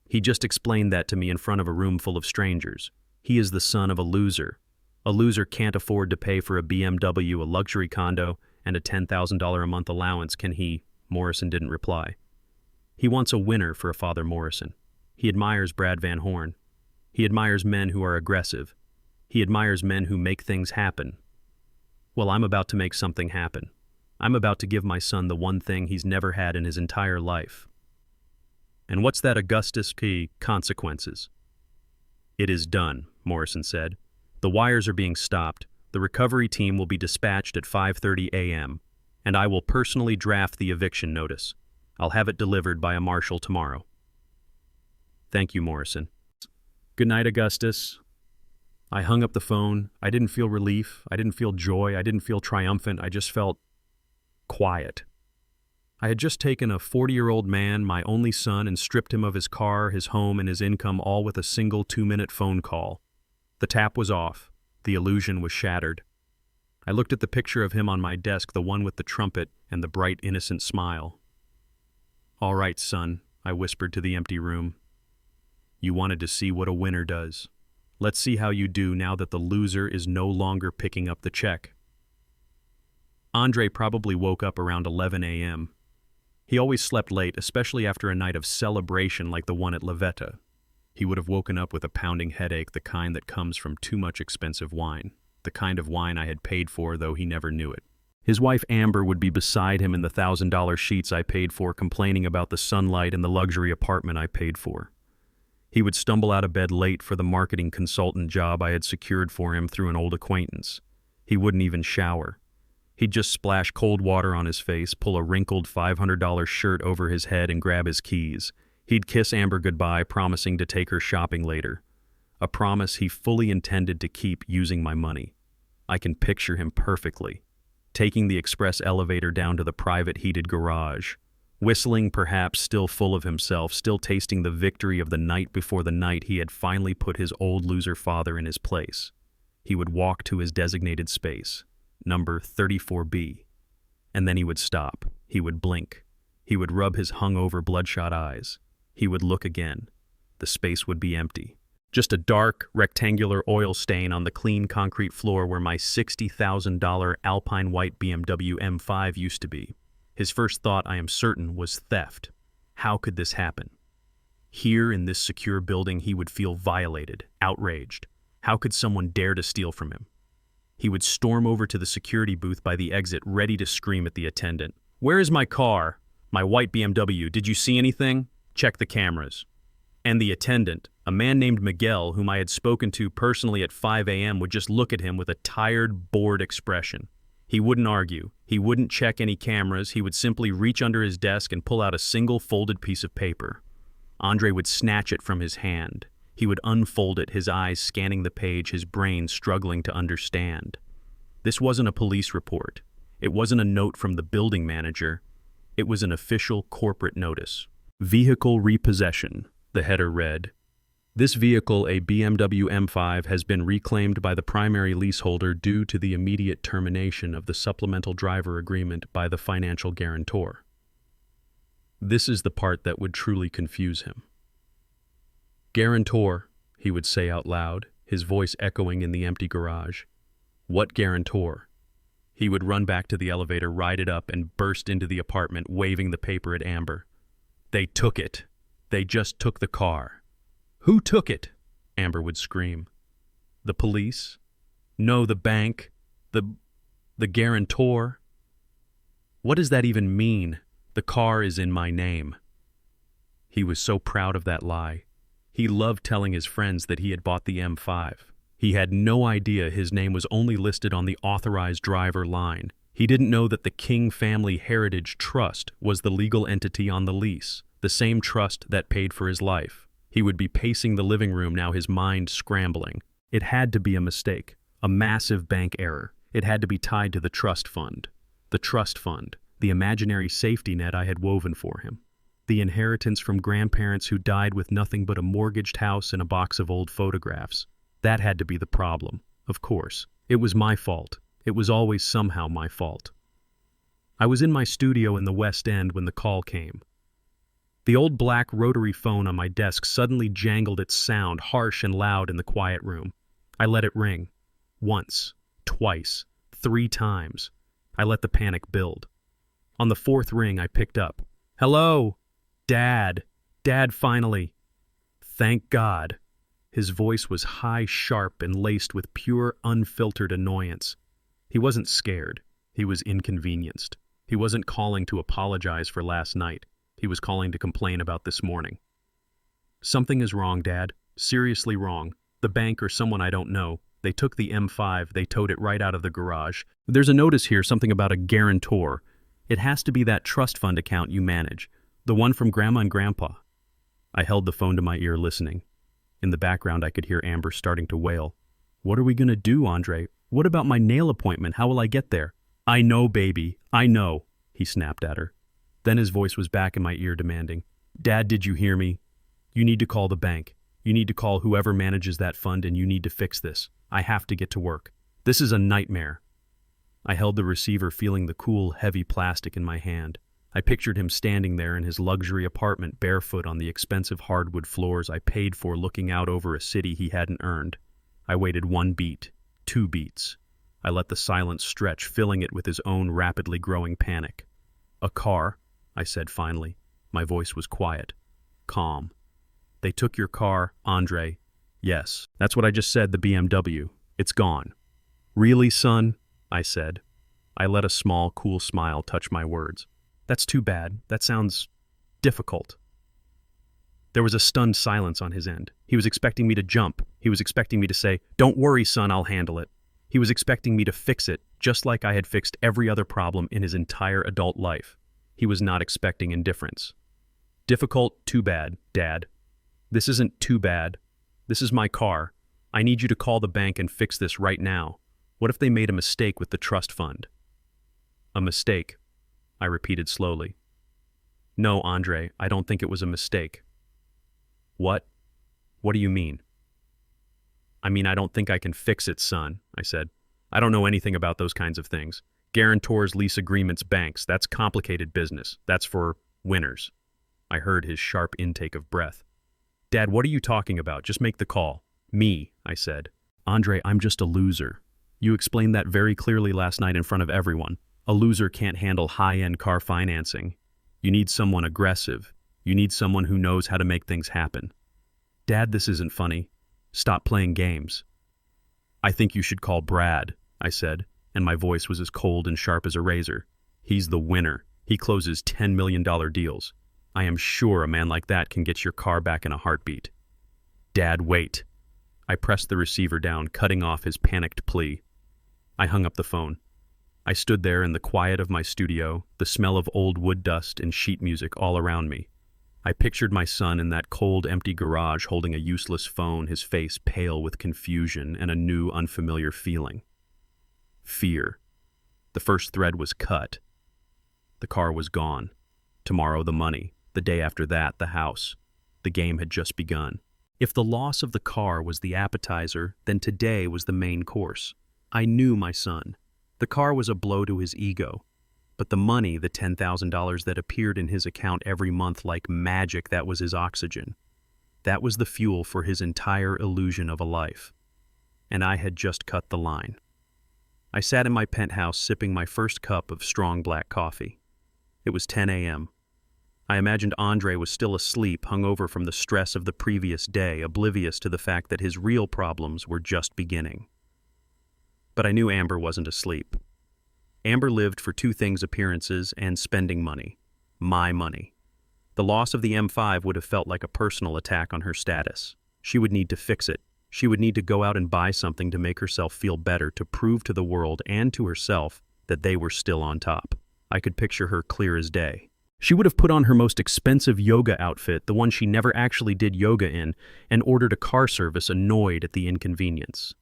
S1: He just explained that to me in front of a room full of strangers. He is the son of a loser. A loser can't afford to pay for a BMW, a luxury condo, and a $10,000 a month allowance, can he? Morrison didn't reply. He wants a winner for a Father Morrison. He admires Brad Van Horn. He admires men who are aggressive. He admires men who make things happen. Well, I'm about to make something happen. I'm about to give my son the one thing he's never had in his entire life. And what's that, Augustus? Consequences. It is done, Morrison said. The wires are being stopped. The recovery team will be dispatched at 5:30 a.m., and I will personally draft the eviction notice. I'll have it delivered by a marshal tomorrow. Thank you, Morrison. Good night, Augustus. I hung up the phone. I didn't feel relief. I didn't feel joy. I didn't feel triumphant. I just felt quiet. I had just taken a 40-year-old man, my only son, and stripped him of his car, his home, and his income, all with a single 2-minute phone call. The tap was off. The illusion was shattered. I looked at the picture of him on my desk, the one with the trumpet and the bright, innocent smile. All right, son, I whispered to the empty room. You wanted to see what a winner does. Let's see how you do now that the loser is no longer picking up the check. Andre probably woke up around 11 a.m. He always slept late, especially after a night of celebration like the one at Lavetta. He would have woken up with a pounding headache, the kind that comes from too much expensive wine, the kind of wine I had paid for, though he never knew it. His wife Amber would be beside him in the $1,000 sheets I paid for, complaining about the sunlight and the luxury apartment I paid for. He would stumble out of bed late for the marketing consultant job I had secured for him through an old acquaintance. He wouldn't even shower. He'd just splash cold water on his face, pull a wrinkled $500 shirt over his head, and grab his keys. He'd kiss Amber goodbye, promising to take her shopping later. A promise he fully intended to keep using my money. I can picture him perfectly. Taking the express elevator down to the private heated garage. Whistling, perhaps, still full of himself, still tasting the victory of the night before the night he had finally put his old loser father in his place. He would walk to his designated space, number 34B. And then he would stop. He would blink. He would rub his hungover, bloodshot eyes. He would look again. The space would be empty. Just a dark, rectangular oil stain on the clean concrete floor where my $60,000 Alpine white BMW M5 used to be. His first thought, I am certain, was theft. How could this happen? Here in this secure building, he would feel violated, outraged. How could someone dare to steal from him? He would storm over to the security booth by the exit, ready to scream at the attendant. Where is my car? My white BMW. Did you see anything? Check the cameras. And the attendant, a man named Miguel, whom I had spoken to personally at 5 a.m., would just look at him with a tired, bored expression. He wouldn't argue. He wouldn't check any cameras. He would simply reach under his desk and pull out a single folded piece of paper. Andre would snatch it from his hand. He would unfold it, his eyes scanning the page, his brain struggling to understand. This wasn't a police report. It wasn't a note from the building manager. It was an official corporate notice. Vehicle repossession, the header read. This vehicle, a BMW M5, has been reclaimed by the primary leaseholder due to the immediate termination of the supplemental driver agreement by the financial guarantor. This is the part that would truly confuse him. Guarantor, he would say out loud, his voice echoing in the empty garage. What guarantor? He would run back to the elevator, ride it up, and burst into the apartment, waving the paper at Amber. They took it. They just took the car. Who took it? Amber would scream. The police? No, the bank. The guarantor. What does that even mean? The car is in my name. He was so proud of that lie. He loved telling his friends that he had bought the M5. He had no idea his name was only listed on the authorized driver line. He didn't know that the King Family Heritage Trust was the legal entity on the lease, the same trust that paid for his life. He would be pacing the living room now, his mind scrambling. It had to be a mistake, a massive bank error. It had to be tied to the trust fund. The trust fund, the imaginary safety net I had woven for him. The inheritance from grandparents who died with nothing but a mortgaged house and a box of old photographs. That had to be the problem, of course. It was my fault. It was always somehow my fault. I was in my studio in the West End when the call came. The old black rotary phone on my desk suddenly jangled its sound, harsh and loud in the quiet room. I let it ring. Once, twice, 3 times. I let the panic build. On the 4th ring, I picked up. Hello? Dad. Dad, finally. Thank God. His voice was high, sharp, and laced with pure, unfiltered annoyance. He wasn't scared. He was inconvenienced. He wasn't calling to apologize for last night. He was calling to complain about this morning. Something is wrong, Dad. Seriously wrong. The bank or someone I don't know. They took the M5. They towed it right out of the garage. There's a notice here, something about a guarantor. It has to be that trust fund account you manage. The one from Grandma and Grandpa. I held the phone to my ear, listening. In the background, I could hear Amber starting to wail. What are we going to do, Andre? What about my nail appointment? How will I get there? I know, baby. I know, he snapped at her. Then his voice was back in my ear, demanding, Dad, did you hear me? You need to call the bank. You need to call whoever manages that fund, and you need to fix this. I have to get to work. This is a nightmare. I held the receiver, feeling the cool, heavy plastic in my hand. I pictured him standing there in his luxury apartment, barefoot on the expensive hardwood floors I paid for, looking out over a city he hadn't earned. I waited 1 beat, 2 beats. I let the silence stretch, filling it with his own rapidly growing panic. A car, I said finally. My voice was quiet, calm. They took your car, Andre. Yes, that's what I just said, the BMW. It's gone. Really, son? I said. I let a small, cool smile touch my words. That's too bad. That sounds difficult. There was a stunned silence on his end. He was expecting me to jump. He was expecting me to say, Don't worry, son, I'll handle it. He was expecting me to fix it, just like I had fixed every other problem in his entire adult life. He was not expecting indifference. Difficult, too bad, Dad. This isn't too bad. This is my car. I need you to call the bank and fix this right now. What if they made a mistake with the trust fund? A mistake, I repeated slowly. No, Andre, I don't think it was a mistake. What? What do you mean? I mean, I don't think I can fix it, son, I said. I don't know anything about those kinds of things. Guarantors, lease agreements, banks, that's complicated business. That's for winners. I heard his sharp intake of breath. Dad, what are you talking about? Just make the call. Me, I said. Andre, I'm just a loser. You explained that very clearly last night in front of everyone. A loser can't handle high-end car financing. You need someone aggressive. You need someone who knows how to make things happen. Dad, this isn't funny. Stop playing games. I think you should call Brad, I said, and my voice was as cold and sharp as a razor. He's the winner. He closes $10 million deals. I am sure a man like that can get your car back in a heartbeat. Dad, wait. I pressed the receiver down, cutting off his panicked plea. I hung up the phone. I stood there in the quiet of my studio, the smell of old wood dust and sheet music all around me. I pictured my son in that cold, empty garage holding a useless phone, his face pale with confusion and a new, unfamiliar feeling. Fear. The first thread was cut. The car was gone. Tomorrow, the money. The day after that, the house. The game had just begun. If the loss of the car was the appetizer, then today was the main course. I knew my son. The car was a blow to his ego. But the money, the $10,000 that appeared in his account every month like magic, that was his oxygen. That was the fuel for his entire illusion of a life. And I had just cut the line. I sat in my penthouse sipping my first cup of strong black coffee. It was 10 a.m. I imagined Andre was still asleep, hungover from the stress of the previous day, oblivious to the fact that his real problems were just beginning. But I knew Amber wasn't asleep. Amber lived for two things: appearances and spending money. My money. The loss of the M5 would have felt like a personal attack on her status. She would need to fix it. She would need to go out and buy something to make herself feel better, to prove to the world and to herself that they were still on top. I could picture her clear as day. She would have put on her most expensive yoga outfit, the one she never actually did yoga in, and ordered a car service, annoyed at the inconvenience.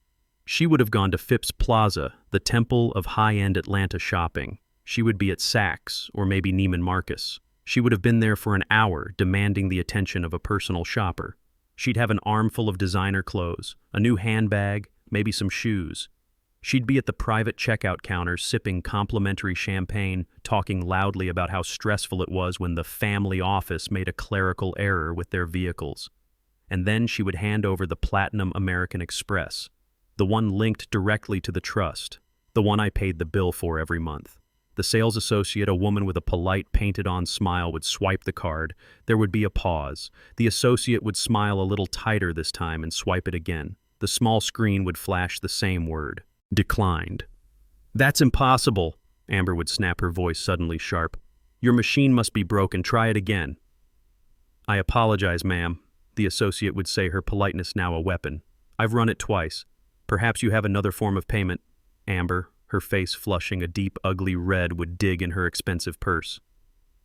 S1: She would have gone to Phipps Plaza, the temple of high-end Atlanta shopping. She would be at Saks, or maybe Neiman Marcus. She would have been there for an hour, demanding the attention of a personal shopper. She'd have an armful of designer clothes, a new handbag, maybe some shoes. She'd be at the private checkout counter sipping complimentary champagne, talking loudly about how stressful it was when the family office made a clerical error with their vehicles. And then she would hand over the Platinum American Express, the one linked directly to the trust, the one I paid the bill for every month. The sales associate, a woman with a polite, painted-on smile, would swipe the card. There would be a pause. The associate would smile a little tighter this time and swipe it again. The small screen would flash the same word: declined. "That's impossible," Amber would snap, her voice suddenly sharp. "Your machine must be broken. Try it again." "I apologize, ma'am," the associate would say, her politeness now a weapon. "I've run it twice. Perhaps you have another form of payment." Amber, her face flushing a deep, ugly red, would dig in her expensive purse.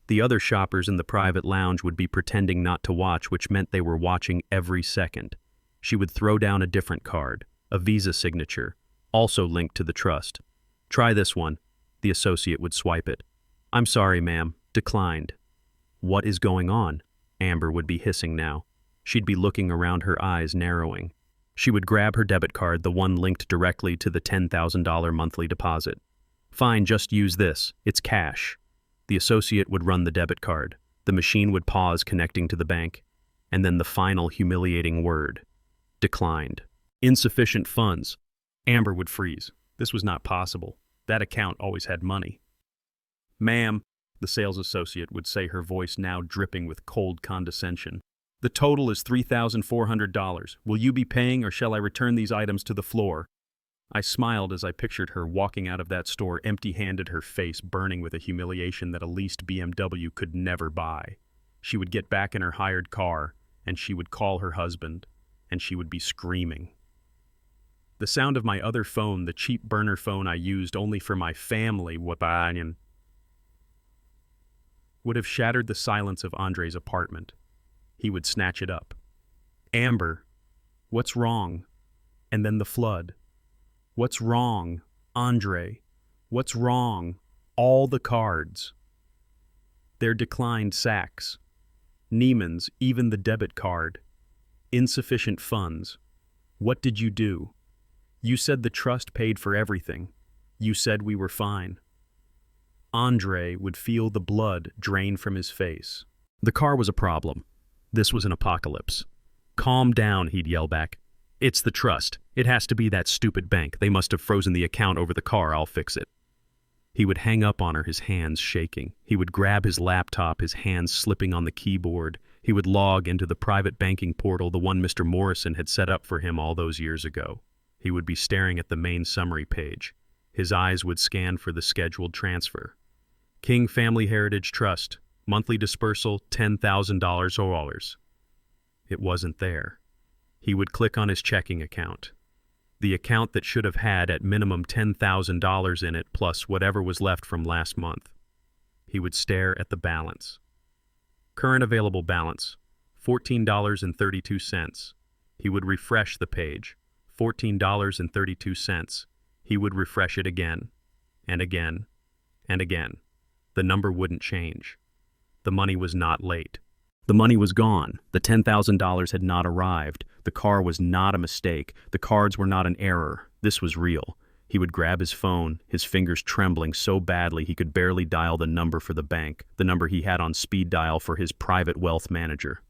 S1: The other shoppers in the private lounge would be pretending not to watch, which meant they were watching every second. She would throw down a different card, a Visa signature, also linked to the trust. "Try this one." The associate would swipe it. "I'm sorry, ma'am. Declined." "What is going on?" Amber would be hissing now. She'd be looking around, her eyes narrowing. She would grab her debit card, the one linked directly to the $10,000 monthly deposit. "Fine, just use this. It's cash." The associate would run the debit card. The machine would pause, connecting to the bank. And then the final humiliating word: declined. Insufficient funds. Amber would freeze. This was not possible. That account always had money. "Ma'am," the sales associate would say, her voice now dripping with cold condescension, "the total is $3,400. Will you be paying, or shall I return these items to the floor?" I smiled as I pictured her walking out of that store empty-handed, her face burning with a humiliation that a leased BMW could never buy. She would get back in her hired car, and she would call her husband, and she would be screaming. The sound of my other phone, the cheap burner phone I used only for my family, would have shattered the silence of Andre's apartment. He would snatch it up. "Amber, what's wrong?" And then the flood. "What's wrong? Andre, what's wrong? All the cards. They're declined. Saks, Neiman's, even the debit card. Insufficient funds. What did you do? You said the trust paid for everything. You said we were fine." Andre would feel the blood drain from his face. The car was a problem. This was an apocalypse. "Calm down," he'd yell back. "It's the trust. It has to be that stupid bank. They must have frozen the account over the car. I'll fix it." He would hang up on her, his hands shaking. He would grab his laptop, his hands slipping on the keyboard. He would log into the private banking portal, the one Mr. Morrison had set up for him all those years ago. He would be staring at the main summary page. His eyes would scan for the scheduled transfer. "King Family Heritage Trust. Monthly dispersal, $10,000. It wasn't there. He would click on his checking account. The account that should have had at minimum $10,000 in it, plus whatever was left from last month. He would stare at the balance. Current available balance, $14.32. He would refresh the page. $14.32. He would refresh it again, and again, and again. The number wouldn't change. The money was not late. The money was gone. The $10,000 had not arrived. The car was not a mistake. The cards were not an error. This was real. He would grab his phone, his fingers trembling so badly he could barely dial the number for the bank, the number he had on speed dial for his private wealth manager.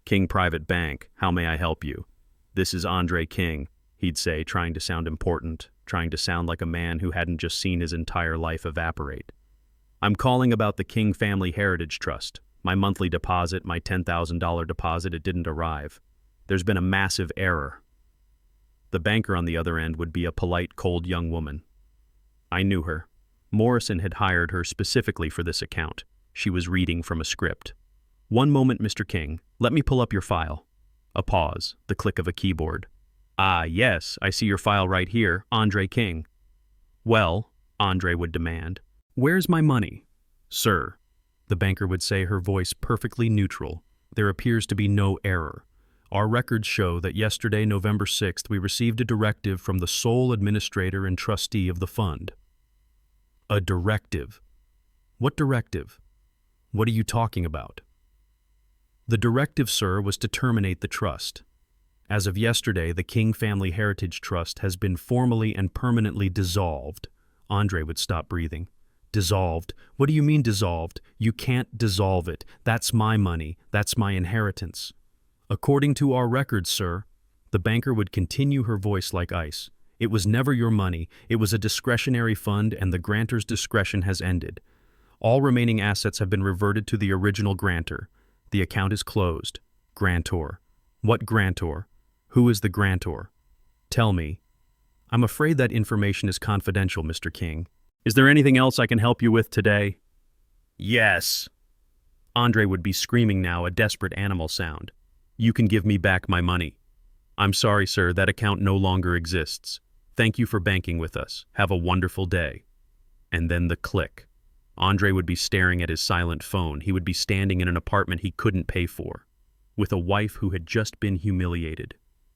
S1: King Private Bank, how may I help you? This is Andre King, he'd say, trying to sound important, trying to sound like a man who hadn't just seen his entire life evaporate. I'm calling about the King Family Heritage Trust. My monthly deposit, my $10,000 deposit, it didn't arrive. There's been a massive error. The banker on the other end would be a polite, cold young woman. I knew her. Morrison had hired her specifically for this account. She was reading from a script. One moment, Mr. King. Let me pull up your file. A pause, the click of a keyboard. Ah, yes, I see your file right here, Andre King. Well, Andre would demand, where's my money? Sir, the banker would say, her voice perfectly neutral. There appears to be no error. Our records show that yesterday, November 6th, we received a directive from the sole administrator and trustee of the fund. A directive? What directive? What are you talking about? The directive, sir, was to terminate the trust. As of yesterday, the King Family Heritage Trust has been formally and permanently dissolved. Andre would stop breathing. Dissolved? What do you mean dissolved? You can't dissolve it. That's my money. That's my inheritance. According to our records, sir, the banker would continue, her voice like ice. It was never your money. It was a discretionary fund, and the grantor's discretion has ended. All remaining assets have been reverted to the original grantor. The account is closed. Grantor. What grantor? Who is the grantor? Tell me. I'm afraid that information is confidential, Mr. King. Is there anything else I can help you with today? Yes. Andre would be screaming now, a desperate animal sound. You can give me back my money. I'm sorry, sir, that account no longer exists. Thank you for banking with us. Have a wonderful day. And then the click. Andre would be staring at his silent phone. He would be standing in an apartment he couldn't pay for, with a wife who had just been humiliated,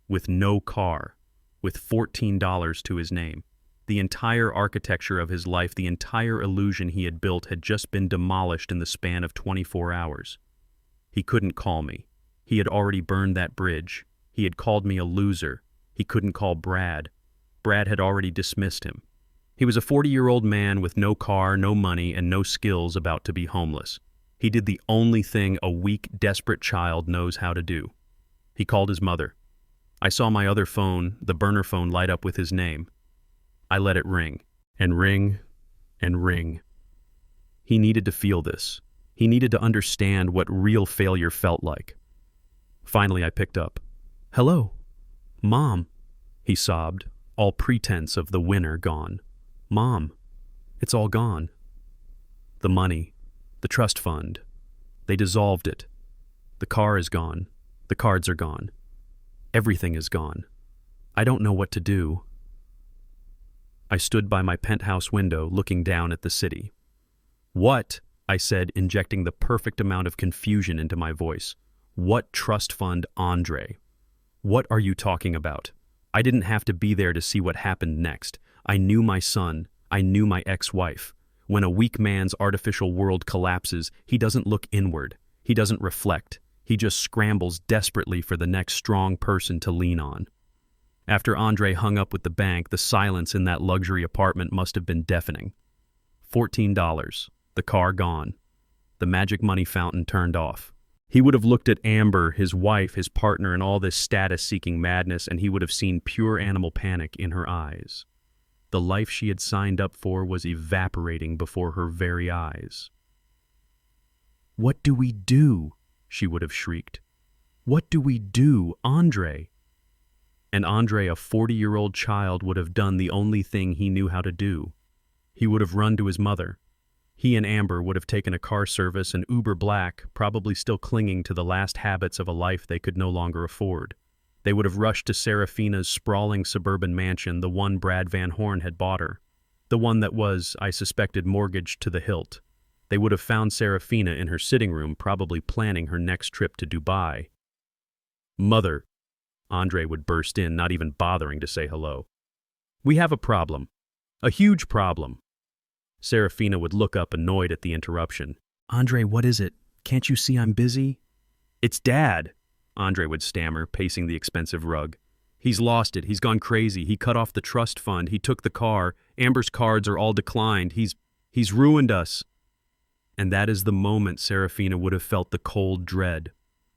S1: with no car, with $14 to his name. The entire architecture of his life, the entire illusion he had built had just been demolished in the span of 24 hours. He couldn't call me. He had already burned that bridge. He had called me a loser. He couldn't call Brad. Brad had already dismissed him. He was a 40-year-old man with no car, no money, and no skills, about to be homeless. He did the only thing a weak, desperate child knows how to do. He called his mother. I saw my other phone, the burner phone, light up with his name. I let it ring, and ring, and ring. He needed to feel this. He needed to understand what real failure felt like. Finally, I picked up. Hello, Mom, he sobbed, all pretense of the winner gone. Mom, it's all gone. The money, the trust fund, they dissolved it. The car is gone. The cards are gone. Everything is gone. I don't know what to do. I stood by my penthouse window looking down at the city. What? I said, injecting the perfect amount of confusion into my voice. What trust fund, Andre? What are you talking about? I didn't have to be there to see what happened next. I knew my son. I knew my ex-wife. When a weak man's artificial world collapses, he doesn't look inward. He doesn't reflect. He just scrambles desperately for the next strong person to lean on. After Andre hung up with the bank, the silence in that luxury apartment must have been deafening. $14. The car gone. The magic money fountain turned off. He would have looked at Amber, his wife, his partner, and all this status-seeking madness, and he would have seen pure animal panic in her eyes. The life she had signed up for was evaporating before her very eyes. "What do we do?" she would have shrieked. "What do we do, Andre?" And Andre, a 40-year-old child, would have done the only thing he knew how to do. He would have run to his mother. He and Amber would have taken a car service, and Uber Black, probably still clinging to the last habits of a life they could no longer afford. They would have rushed to Serafina's sprawling suburban mansion, the one Brad Van Horn had bought her, the one that was, I suspected, mortgaged to the hilt. They would have found Serafina in her sitting room, probably planning her next trip to Dubai. "Mother," Andre would burst in, not even bothering to say hello. "We have a problem. A huge problem." Serafina would look up, annoyed at the interruption. "Andre, what is it? Can't you see I'm busy?" "It's Dad," Andre would stammer, pacing the expensive rug. "He's lost it. He's gone crazy. He cut off the trust fund. He took the car. Amber's cards are all declined. He's ruined us." And that is the moment Serafina would have felt the cold dread.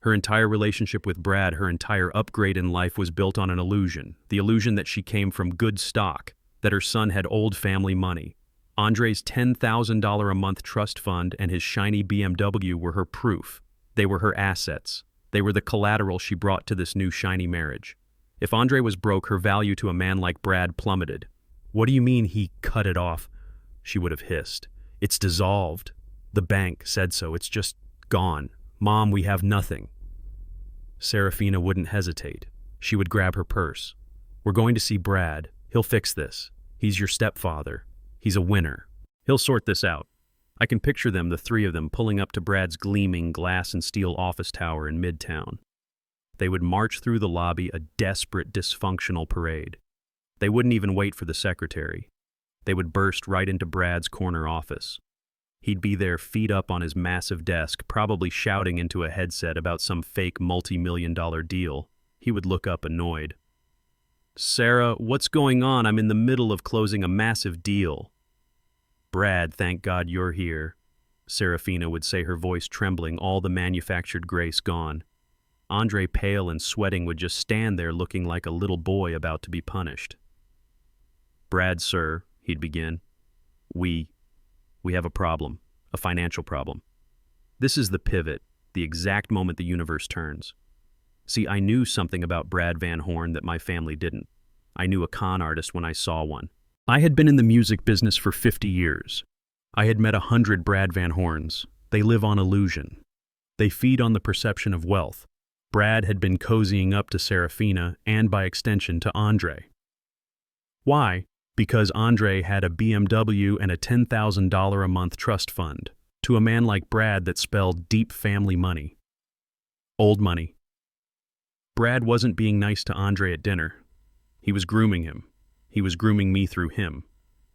S1: Her entire relationship with Brad, her entire upgrade in life was built on an illusion. The illusion that she came from good stock, that her son had old family money. Andre's $10,000 a month trust fund and his shiny BMW were her proof. They were her assets. They were the collateral she brought to this new shiny marriage. If Andre was broke, her value to a man like Brad plummeted. "What do you mean he cut it off?" she would have hissed. "It's dissolved. The bank said so. It's just gone. Mom, we have nothing." Serafina wouldn't hesitate. She would grab her purse. "We're going to see Brad. He'll fix this. He's your stepfather. He's a winner. He'll sort this out." I can picture them, the three of them, pulling up to Brad's gleaming glass and steel office tower in Midtown. They would march through the lobby, a desperate, dysfunctional parade. They wouldn't even wait for the secretary. They would burst right into Brad's corner office. He'd be there, feet up on his massive desk, probably shouting into a headset about some fake multi-million-dollar deal. He would look up annoyed. "Sarah, what's going on? I'm in the middle of closing a massive deal." "Brad, thank God you're here," Serafina would say, her voice trembling, all the manufactured grace gone. Andre, pale and sweating, would just stand there looking like a little boy about to be punished. "Brad, sir," he'd begin, We have a problem, a financial problem. This is the pivot, the exact moment the universe turns. See, I knew something about Brad Van Horn that my family didn't. I knew a con artist when I saw one. I had been in the music business for 50 years. I had met 100 Brad Van Horns. They live on illusion. They feed on the perception of wealth. Brad had been cozying up to Serafina and, by extension, to Andre. Why? Because Andre had a BMW and a $10,000 a month trust fund. To a man like Brad, that spelled deep family money. Old money. Brad wasn't being nice to Andre at dinner. He was grooming him. He was grooming me through him.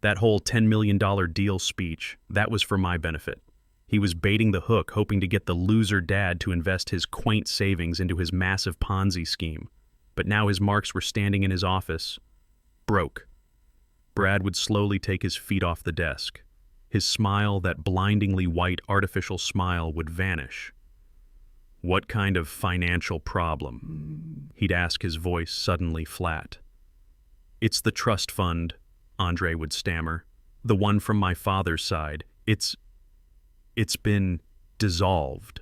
S1: That whole $10 million deal speech, that was for my benefit. He was baiting the hook, hoping to get the loser dad to invest his quaint savings into his massive Ponzi scheme. But now his marks were standing in his office. Broke. Brad would slowly take his feet off the desk. His smile, that blindingly white artificial smile, would vanish. "What kind of financial problem?" he'd ask, his voice suddenly flat. "It's the trust fund," Andre would stammer. "The one from my father's side. It's been dissolved."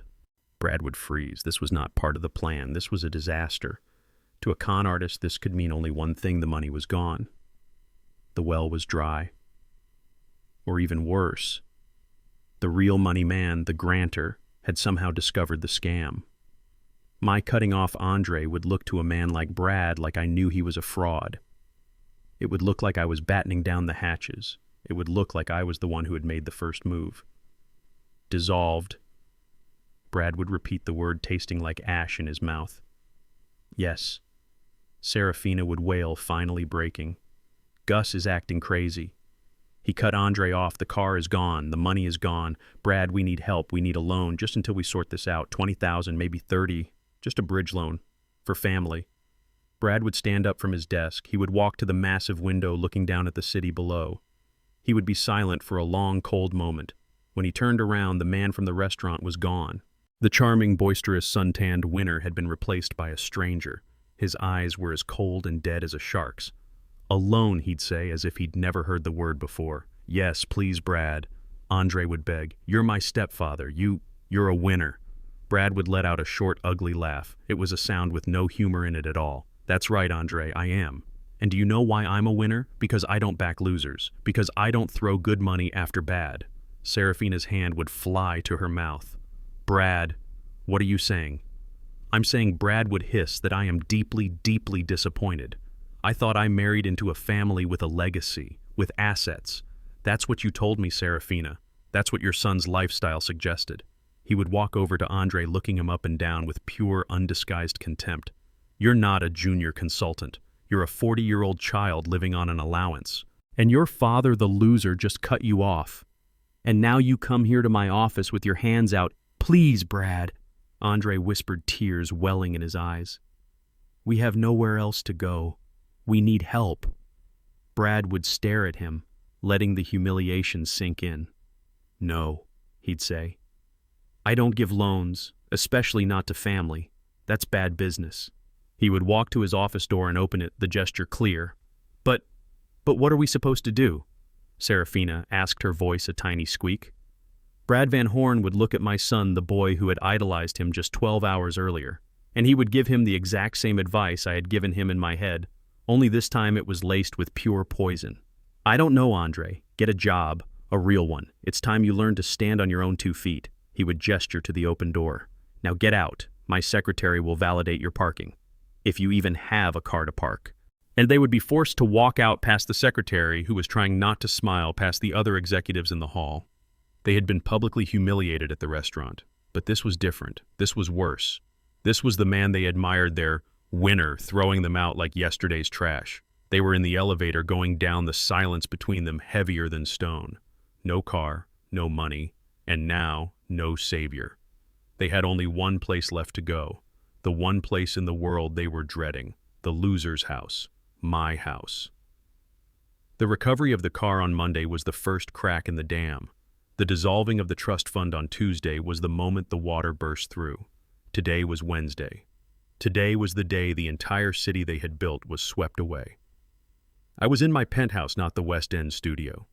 S1: Brad would freeze. This was not part of the plan. This was a disaster. To a con artist, this could mean only one thing: the money was gone. The well was dry. Or even worse, the real money man, the grantor, had somehow discovered the scam. My cutting off Andre would look to a man like Brad like I knew he was a fraud. It would look like I was battening down the hatches. It would look like I was the one who had made the first move. Dissolved. Brad would repeat the word, tasting like ash in his mouth. "Yes." Serafina would wail, finally breaking. "Gus is acting crazy. He cut Andre off. The car is gone. The money is gone. Brad, we need help. We need a loan just until we sort this out. 20,000, maybe 30. Just a bridge loan. For family." Brad would stand up from his desk. He would walk to the massive window looking down at the city below. He would be silent for a long, cold moment. When he turned around, the man from the restaurant was gone. The charming, boisterous, suntanned winner had been replaced by a stranger. His eyes were as cold and dead as a shark's. "Alone," he'd say, as if he'd never heard the word before. "Yes, please, Brad," Andre would beg. "You're my stepfather. You're a winner." Brad would let out a short, ugly laugh. It was a sound with no humor in it at all. "That's right, Andre, I am. And do you know why I'm a winner? Because I don't back losers. Because I don't throw good money after bad." Serafina's hand would fly to her mouth. "Brad, what are you saying?" "I'm saying," Brad would hiss, "that I am deeply, deeply disappointed. I thought I married into a family with a legacy, with assets. That's what you told me, Serafina. That's what your son's lifestyle suggested." He would walk over to Andre, looking him up and down with pure, undisguised contempt. "You're not a junior consultant. You're a 40-year-old child living on an allowance. And your father, the loser, just cut you off. And now you come here to my office with your hands out." "Please, Brad," Andre whispered, tears welling in his eyes. "We have nowhere else to go. We need help." Brad would stare at him, letting the humiliation sink in. "No," he'd say. "I don't give loans. especially not to family. That's bad business. He would walk to his office door and open it, the gesture clear. But what are we supposed to do? Serafina asked, her voice a tiny squeak. Brad Van Horn would look at my son, the boy who had idolized him just 12 hours earlier, and he would give him the exact same advice I had given him in my head, only this time it was laced with pure poison. I don't know, Andre. Get a job, a real one. It's time you learned to stand on your own 2 feet. He would gesture to the open door. Now get out. My secretary will validate your parking, if you even have a car to park. And they would be forced to walk out past the secretary, who was trying not to smile past the other executives in the hall. They had been publicly humiliated at the restaurant, but this was different. This was worse. This was the man they admired, their winner, throwing them out like yesterday's trash. They were in the elevator going down, the silence between them heavier than stone. No car, no money, and now no savior. They had only one place left to go, the one place in the world they were dreading, the loser's house, my house. The recovery of the car on Monday was the first crack in the dam. The dissolving of the trust fund on Tuesday was the moment the water burst through. Today was Wednesday. Today was the day the entire city they had built was swept away. I was in my penthouse, not the West End studio.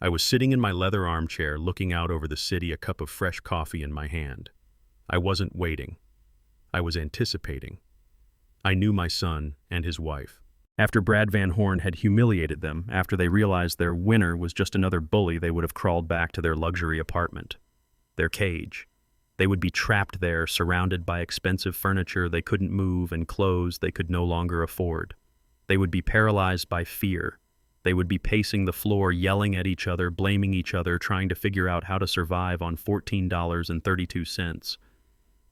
S1: I was sitting in my leather armchair looking out over the city, a cup of fresh coffee in my hand. I wasn't waiting. I was anticipating. I knew my son and his wife. After Brad Van Horn had humiliated them, after they realized their winner was just another bully, they would have crawled back to their luxury apartment, their cage. They would be trapped there, surrounded by expensive furniture they couldn't move and clothes they could no longer afford. They would be paralyzed by fear. They would be pacing the floor, yelling at each other, blaming each other, trying to figure out how to survive on $14.32.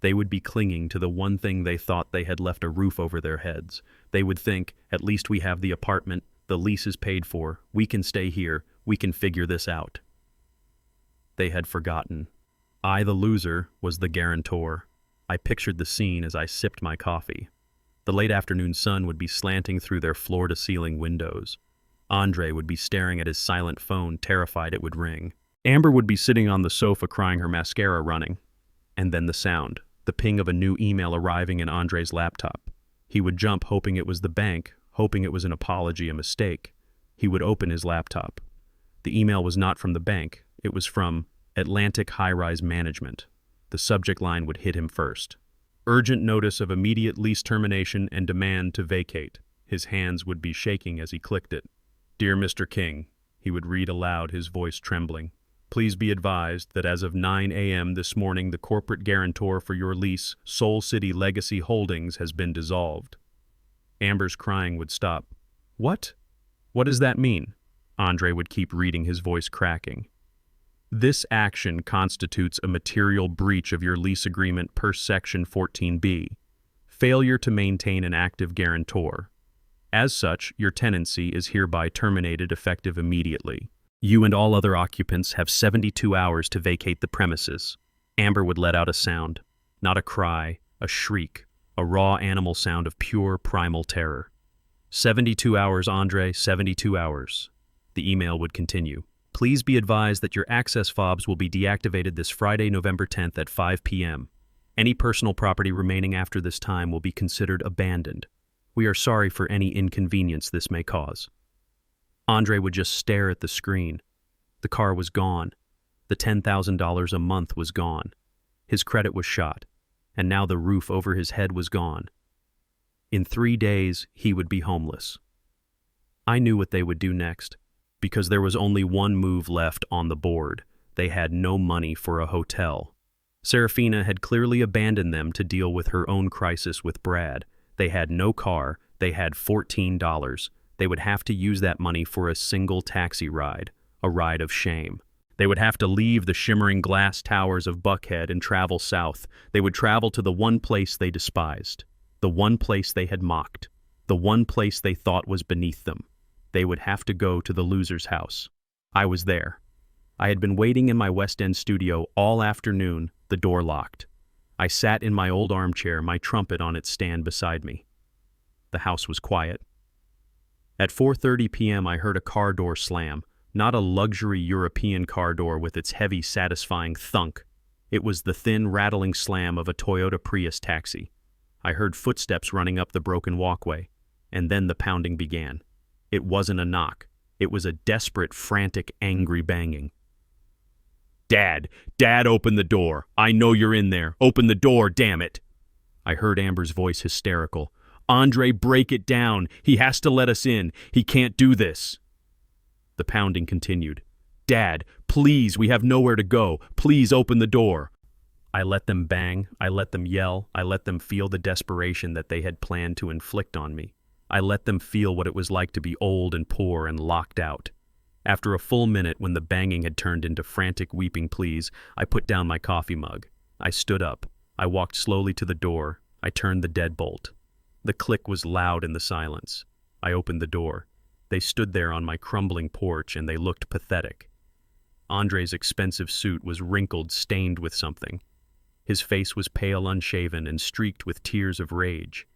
S1: They would be clinging to the one thing they thought they had left: a roof over their heads. They would think, at least we have the apartment, the lease is paid for, we can stay here, we can figure this out. They had forgotten. I, the loser, was the guarantor. I pictured the scene as I sipped my coffee. The late afternoon sun would be slanting through their floor-to-ceiling windows. Andre would be staring at his silent phone, terrified it would ring. Amber would be sitting on the sofa crying, her mascara running. And then the sound, the ping of a new email arriving in Andre's laptop. He would jump, hoping it was the bank, hoping it was an apology, a mistake. He would open his laptop. The email was not from the bank. It was from Atlantic High-Rise Management. The subject line would hit him first. Urgent notice of immediate lease termination and demand to vacate. His hands would be shaking as he clicked it. Dear Mr. King, he would read aloud, his voice trembling. Please be advised that as of 9 a.m. this morning, the corporate guarantor for your lease, Soul City Legacy Holdings, has been dissolved. Amber's crying would stop. What? What does that mean? Andre would keep reading, his voice cracking. This action constitutes a material breach of your lease agreement per Section 14B. Failure to maintain an active guarantor. As such, your tenancy is hereby terminated effective immediately. You and all other occupants have 72 hours to vacate the premises. Amber would let out a sound, not a cry, a shriek, a raw animal sound of pure primal terror. 72 hours, Andre, 72 hours. The email would continue. Please be advised that your access fobs will be deactivated this Friday, November 10th at 5 p.m. Any personal property remaining after this time will be considered abandoned. We are sorry for any inconvenience this may cause. Andre would just stare at the screen. The car was gone. The $10,000 a month was gone. His credit was shot, and now the roof over his head was gone. In 3 days, he would be homeless. I knew what they would do next, because there was only one move left on the board. They had no money for a hotel. Serafina had clearly abandoned them to deal with her own crisis with Brad. They had no car. They had $14. They would have to use that money for a single taxi ride, a ride of shame. They would have to leave the shimmering glass towers of Buckhead and travel south. They would travel to the one place they despised, the one place they had mocked, the one place they thought was beneath them. They would have to go to the loser's house. I was there. I had been waiting in my West End studio all afternoon, the door locked. I sat in my old armchair, my trumpet on its stand beside me. The house was quiet. At 4:30 p.m. I heard a car door slam, not a luxury European car door with its heavy, satisfying thunk, It was the thin, rattling slam of a Toyota Prius taxi. I heard footsteps running up the broken walkway, and then the pounding began. It wasn't a knock. It was a desperate, frantic, angry banging. "Dad! Dad, open the door! I know you're in there! Open the door, damn it!" I heard Amber's voice hysterical. "Andre, break it down! He has to let us in! He can't do this!" The pounding continued. "Dad, please, we have nowhere to go! Please open the door!" I let them bang, I let them yell, I let them feel the desperation that they had planned to inflict on me. I let them feel what it was like to be old and poor and locked out. After a full minute, when the banging had turned into frantic weeping pleas, I put down my coffee mug. I stood up. I walked slowly to the door. I turned the deadbolt. The click was loud in the silence. I opened the door. They stood there on my crumbling porch, and they looked pathetic. Andre's expensive suit was wrinkled, stained with something. His face was pale, unshaven, and streaked with tears of rage.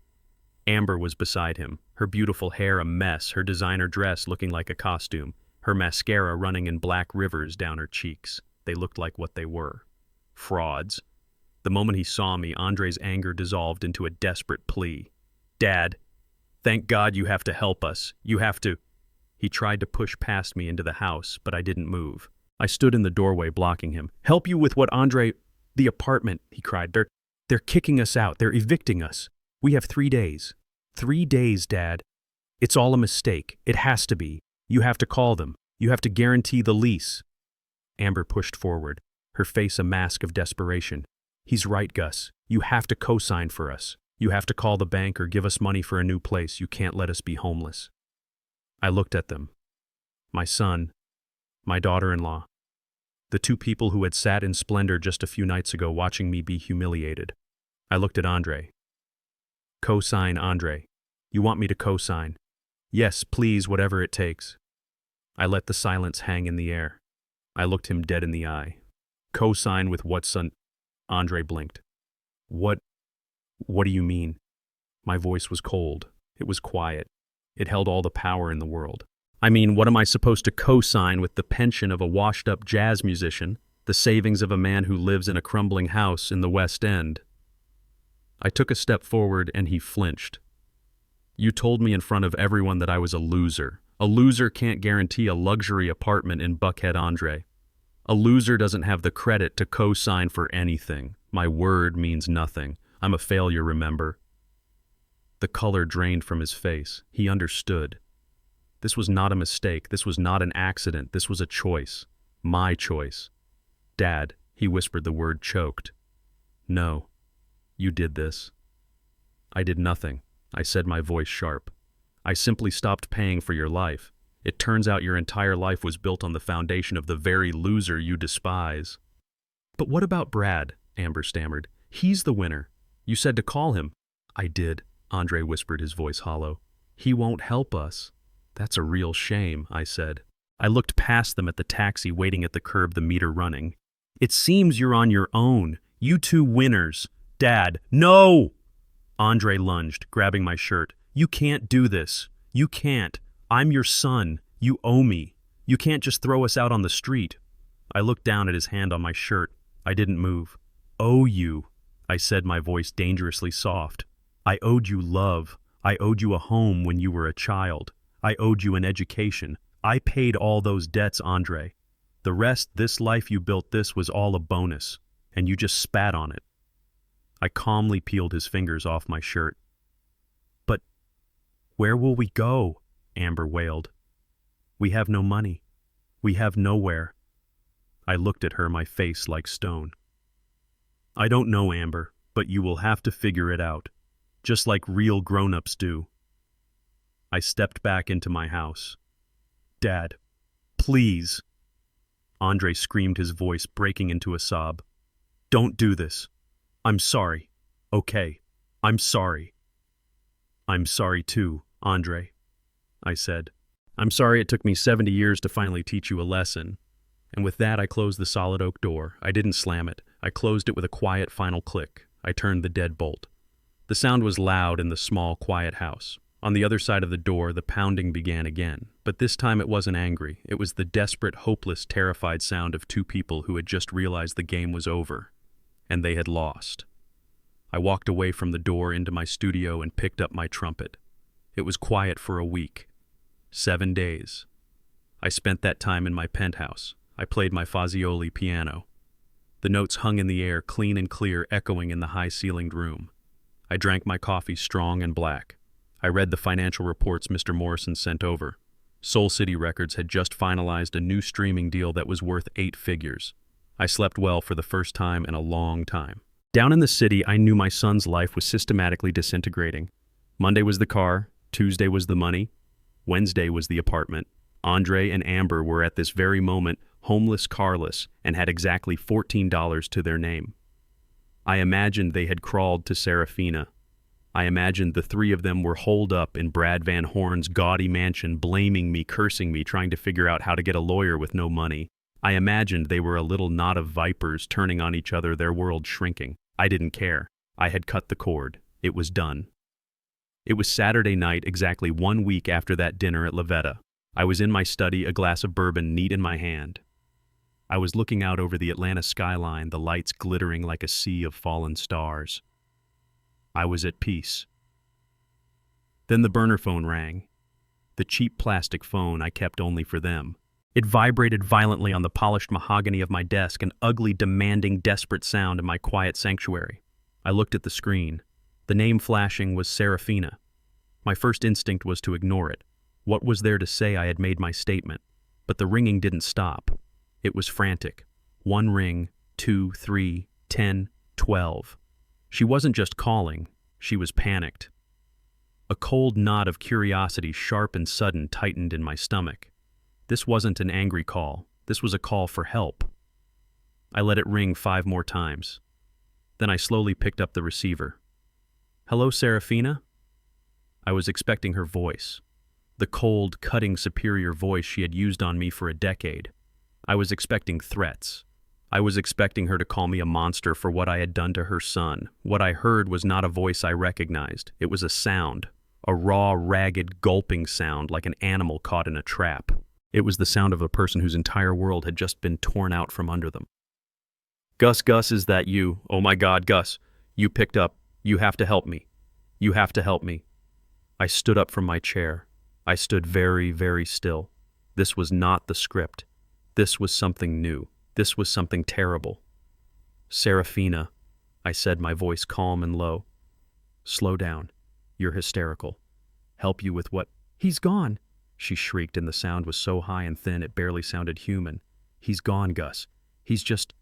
S1: Amber was beside him, her beautiful hair a mess, her designer dress looking like a costume, her mascara running in black rivers down her cheeks. They looked like what they were. Frauds. The moment he saw me, Andre's anger dissolved into a desperate plea. "Dad, thank God you have to help us. You have to—" He tried to push past me into the house, but I didn't move. I stood in the doorway blocking him. "Help you with what, Andre—" "The apartment," he cried. They're kicking us out. They're evicting us. We have 3 days. 3 days, Dad. It's all a mistake. It has to be. You have to call them. You have to guarantee the lease." Amber pushed forward, her face a mask of desperation. "He's right, Gus. You have to co-sign for us. You have to call the bank or give us money for a new place. You can't let us be homeless." I looked at them. My son, my daughter-in-law, the two people who had sat in splendor just a few nights ago watching me be humiliated. I looked at Andre. "Co-sign, Andre. You want me to co-sign?" "Yes, please, whatever it takes." I let the silence hang in the air. I looked him dead in the eye. "Co-sign with what, son?" Andre blinked. What do you mean?" My voice was cold. It was quiet. It held all the power in the world. "I mean, what am I supposed to co-sign with the pension of a washed-up jazz musician, the savings of a man who lives in a crumbling house in the West End?" I took a step forward and he flinched. "You told me in front of everyone that I was a loser. A loser can't guarantee a luxury apartment in Buckhead, Andre. A loser doesn't have the credit to co-sign for anything. My word means nothing. I'm a failure, remember?" The color drained from his face. He understood. This was not a mistake. This was not an accident. This was a choice. My choice. "Dad," he whispered, the word choked. "No. You did this." "I did nothing," I said, my voice sharp. "I simply stopped paying for your life. It turns out your entire life was built on the foundation of the very loser you despise." "But what about Brad?" Amber stammered. "He's the winner. You said to call him." "I did," Andre whispered, his voice hollow. "He won't help us." "That's a real shame," I said. I looked past them at the taxi waiting at the curb, the meter running. "It seems you're on your own. You two winners." "Dad, no!" Andre lunged, grabbing my shirt. "You can't do this. You can't. I'm your son. You owe me. You can't just throw us out on the street." I looked down at his hand on my shirt. I didn't move. "Owe you," I said, my voice dangerously soft. "I owed you love. I owed you a home when you were a child. I owed you an education. I paid all those debts, Andre. The rest, this life you built, this was all a bonus, and you just spat on it." I calmly peeled his fingers off my shirt. "But where will we go?" Amber wailed. "We have no money. We have nowhere." I looked at her, my face like stone. "I don't know, Amber, but you will have to figure it out, just like real grown-ups do." I stepped back into my house. "Dad, please." Andre screamed, his voice breaking into a sob. "Don't do this. I'm sorry. Okay, I'm sorry." "I'm sorry too, Andre," I said. "I'm sorry it took me 70 years to finally teach you a lesson." And with that, I closed the solid oak door. I didn't slam it. I closed it with a quiet final click. I turned the deadbolt. The sound was loud in the small, quiet house. On the other side of the door, the pounding began again. But this time it wasn't angry. It was the desperate, hopeless, terrified sound of two people who had just realized the game was over. and they had lost. I walked away from the door into my studio and picked up my trumpet. It was quiet for a week. 7 days. I spent that time in my penthouse. I played my Fazioli piano. The notes hung in the air, clean and clear, echoing in the high-ceilinged room. I drank my coffee strong and black. I read the financial reports Mr. Morrison sent over. Soul City Records had just finalized a new streaming deal that was worth 8 figures. I slept well for the first time in a long time. Down in the city, I knew my son's life was systematically disintegrating. Monday was the car, Tuesday was the money, Wednesday was the apartment. Andre and Amber were at this very moment homeless, carless, and had exactly $14 to their name. I imagined they had crawled to Serafina. I imagined the three of them were holed up in Brad Van Horn's gaudy mansion, blaming me, cursing me, trying to figure out how to get a lawyer with no money. I imagined they were a little knot of vipers turning on each other, their world shrinking. I didn't care. I had cut the cord. It was done. It was Saturday night, exactly 1 week after that dinner at Lavetta. I was in my study, a glass of bourbon neat in my hand. I was looking out over the Atlanta skyline, the lights glittering like a sea of fallen stars. I was at peace. Then the burner phone rang. The cheap plastic phone I kept only for them. It vibrated violently on the polished mahogany of my desk, an ugly, demanding, desperate sound in my quiet sanctuary. I looked at the screen. The name flashing was Serafina. My first instinct was to ignore it. What was there to say I had made my statement? But the ringing didn't stop. It was frantic. 1 ring, 2, 3, 10, 12. She wasn't just calling, she was panicked. A cold knot of curiosity, sharp and sudden, tightened in my stomach. This wasn't an angry call. This was a call for help. I let it ring 5 more times. Then I slowly picked up the receiver. "Hello, Serafina?" I was expecting her voice. The cold, cutting, superior voice she had used on me for a decade. I was expecting threats. I was expecting her to call me a monster for what I had done to her son. What I heard was not a voice I recognized. It was a sound. A raw, ragged, gulping sound like an animal caught in a trap. It was the sound of a person whose entire world had just been torn out from under them. Gus, is that you? Oh my God, Gus. You picked up. You have to help me. You have to help me." I stood up from my chair. I stood very, very still. This was not the script. This was something new. This was something terrible. "Serafina," I said, my voice calm and low. "Slow down. You're hysterical. Help you with what?" "He's gone," she shrieked, and the sound was so high and thin it barely sounded human. "He's gone, Gus. He's just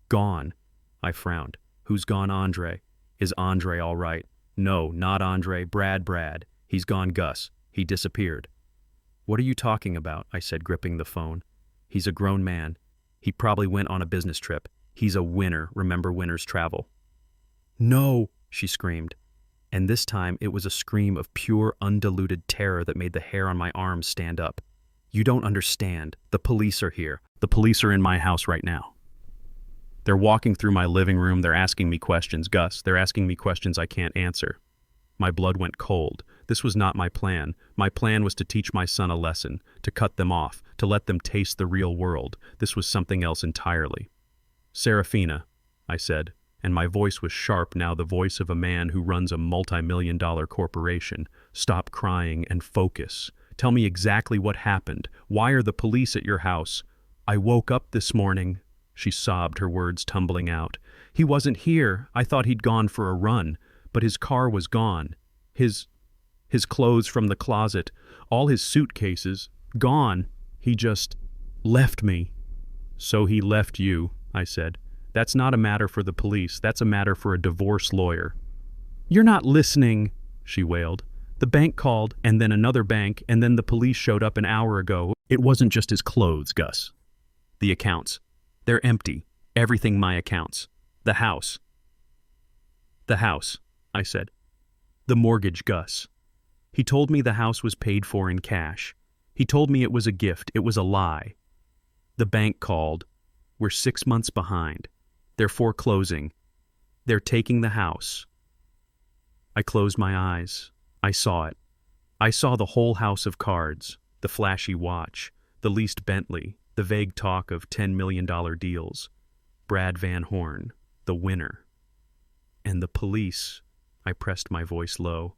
S1: gone." I frowned. "Who's gone, Andre? Is Andre all right?" "No, not Andre. Brad. He's gone, Gus. He disappeared." "What are you talking about?" I said, gripping the phone. "He's a grown man. He probably went on a business trip. He's a winner. Remember winners travel." "No," she screamed. And this time it was a scream of pure, undiluted terror that made the hair on my arms stand up. "You don't understand. The police are here. The police are in my house right now. They're walking through my living room. They're asking me questions, Gus. They're asking me questions I can't answer." My blood went cold. This was not my plan. My plan was to teach my son a lesson, to cut them off, to let them taste the real world. This was something else entirely. "Serafina," I said, and my voice was sharp now, the voice of a man who runs a multi-million-dollar corporation. "Stop crying and focus. Tell me exactly what happened. Why are the police at your house?" "I woke up this morning," she sobbed, her words tumbling out. "He wasn't here. I thought he'd gone for a run, but his car was gone. His clothes from the closet, all his suitcases, gone. He just left me." "So he left you," I said. "That's not a matter for the police. That's a matter for a divorce lawyer." "You're not listening," she wailed. "The bank called, and then another bank, and then the police showed up an hour ago." "It wasn't just his clothes, Gus. The accounts. They're empty. Everything my accounts. The house." "The house," I said. "The mortgage, Gus. He told me the house was paid for in cash. He told me it was a gift. It was a lie. The bank called. We're 6 months behind. They're foreclosing. They're taking the house." I closed my eyes. I saw it. I saw the whole house of cards, the flashy watch, the leased Bentley, the vague talk of $10 million deals. Brad Van Horn. The winner. And the police, I pressed my voice low.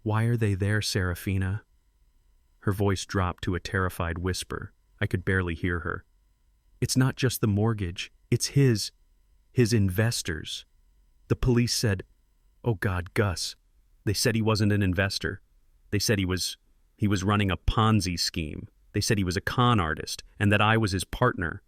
S1: Why are they there, Serafina? Her voice dropped to a terrified whisper. I could barely hear her. It's not just the mortgage. It's his investors. The police said, oh God, Gus. They said he wasn't an investor. They said he was running a Ponzi scheme. They said he was a con artist and that I was his partner.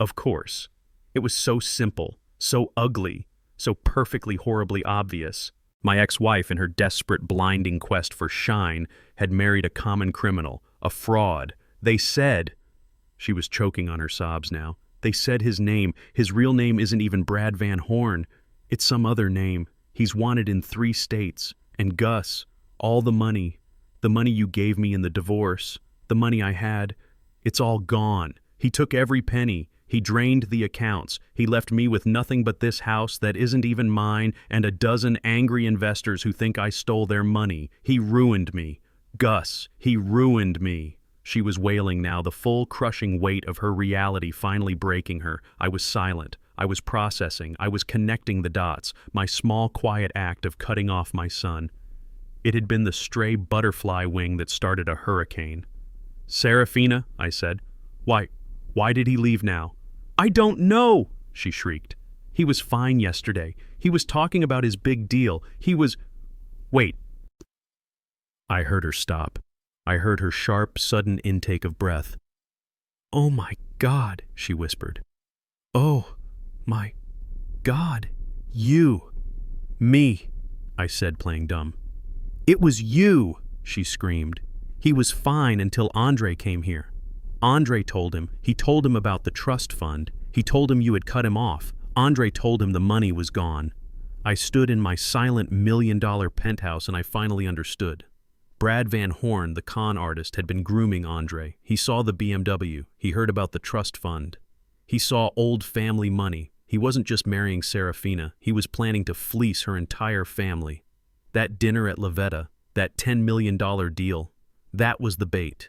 S1: Of course. It was so simple, so ugly, so perfectly horribly obvious. My ex-wife, in her desperate, blinding quest for shine, had married a common criminal, a fraud. They said, she was choking on her sobs now, they said his name, his real name isn't even Brad Van Horn. It's some other name. He's wanted in 3 states. And Gus, all the money you gave me in the divorce, the money I had, it's all gone. He took every penny. He drained the accounts. He left me with nothing but this house that isn't even mine and a dozen angry investors who think I stole their money. He ruined me. Gus, he ruined me. She was wailing now, the full crushing weight of her reality finally breaking her. I was silent. I was processing. I was connecting the dots, my small, quiet act of cutting off my son. It had been the stray butterfly wing that started a hurricane. Serafina, I said, why did he leave now? I don't know, she shrieked. He was fine yesterday. He was talking about his big deal. Wait. I heard her stop. I heard her sharp, sudden intake of breath. Oh my God, she whispered. Oh my God, you. Me, I said, playing dumb. It was you, she screamed. He was fine until Andre came here. Andre told him. He told him about the trust fund. He told him you had cut him off. Andre told him the money was gone. I stood in my silent $1 million penthouse and I finally understood. Brad Van Horn, the con artist, had been grooming Andre. He saw the BMW. He heard about the trust fund. He saw old family money. He wasn't just marrying Serafina. He was planning to fleece her entire family. That dinner at Lavetta, that $10 million deal, that was the bait.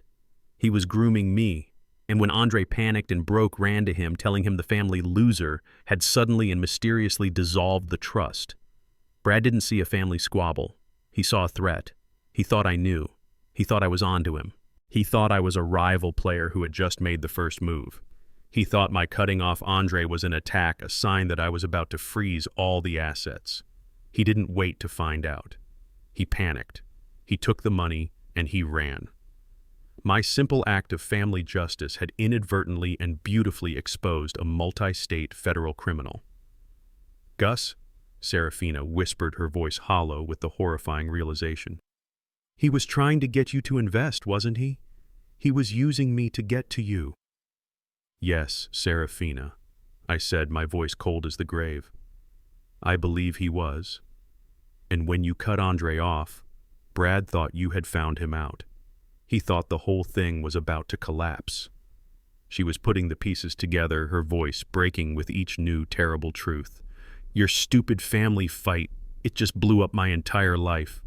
S1: He was grooming me, and when Andre panicked and broke ran to him, telling him the family loser had suddenly and mysteriously dissolved the trust. Brad didn't see a family squabble. He saw a threat. He thought I knew. He thought I was onto him. He thought I was a rival player who had just made the first move. He thought my cutting off Andre was an attack, a sign that I was about to freeze all the assets. He didn't wait to find out. He panicked. He took the money and he ran. My simple act of family justice had inadvertently and beautifully exposed a multi-state federal criminal. Gus, Serafina whispered, her voice hollow with the horrifying realization. He was trying to get you to invest, wasn't he? He was using me to get to you. Yes, Serafina, I said, my voice cold as the grave. I believe he was. And when you cut Andre off, Brad thought you had found him out. He thought the whole thing was about to collapse. She was putting the pieces together, her voice breaking with each new terrible truth. Your stupid family fight, it just blew up my entire life.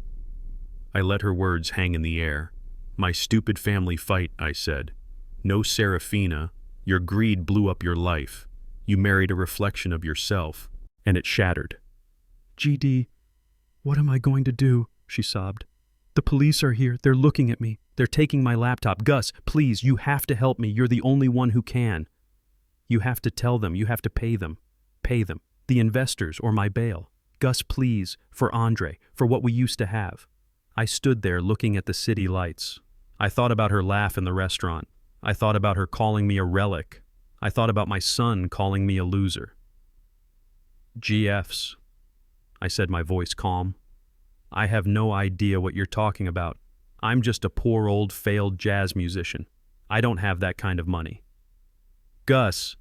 S1: I let her words hang in the air. My stupid family fight, I said. No, Serafina, your greed blew up your life. You married a reflection of yourself, and it shattered. GD, what am I going to do? She sobbed. The police are here. They're looking at me. They're taking my laptop. Gus, please, you have to help me. You're the only one who can. You have to tell them. You have to pay them. Pay them. The investors or my bail. Gus, please, for Andre, for what we used to have. I stood there looking at the city lights. I thought about her laugh in the restaurant. I thought about her calling me a relic. I thought about my son calling me a loser. GFs, I said, my voice calm. I have no idea what you're talking about. I'm just a poor old failed jazz musician. I don't have that kind of money. Gus,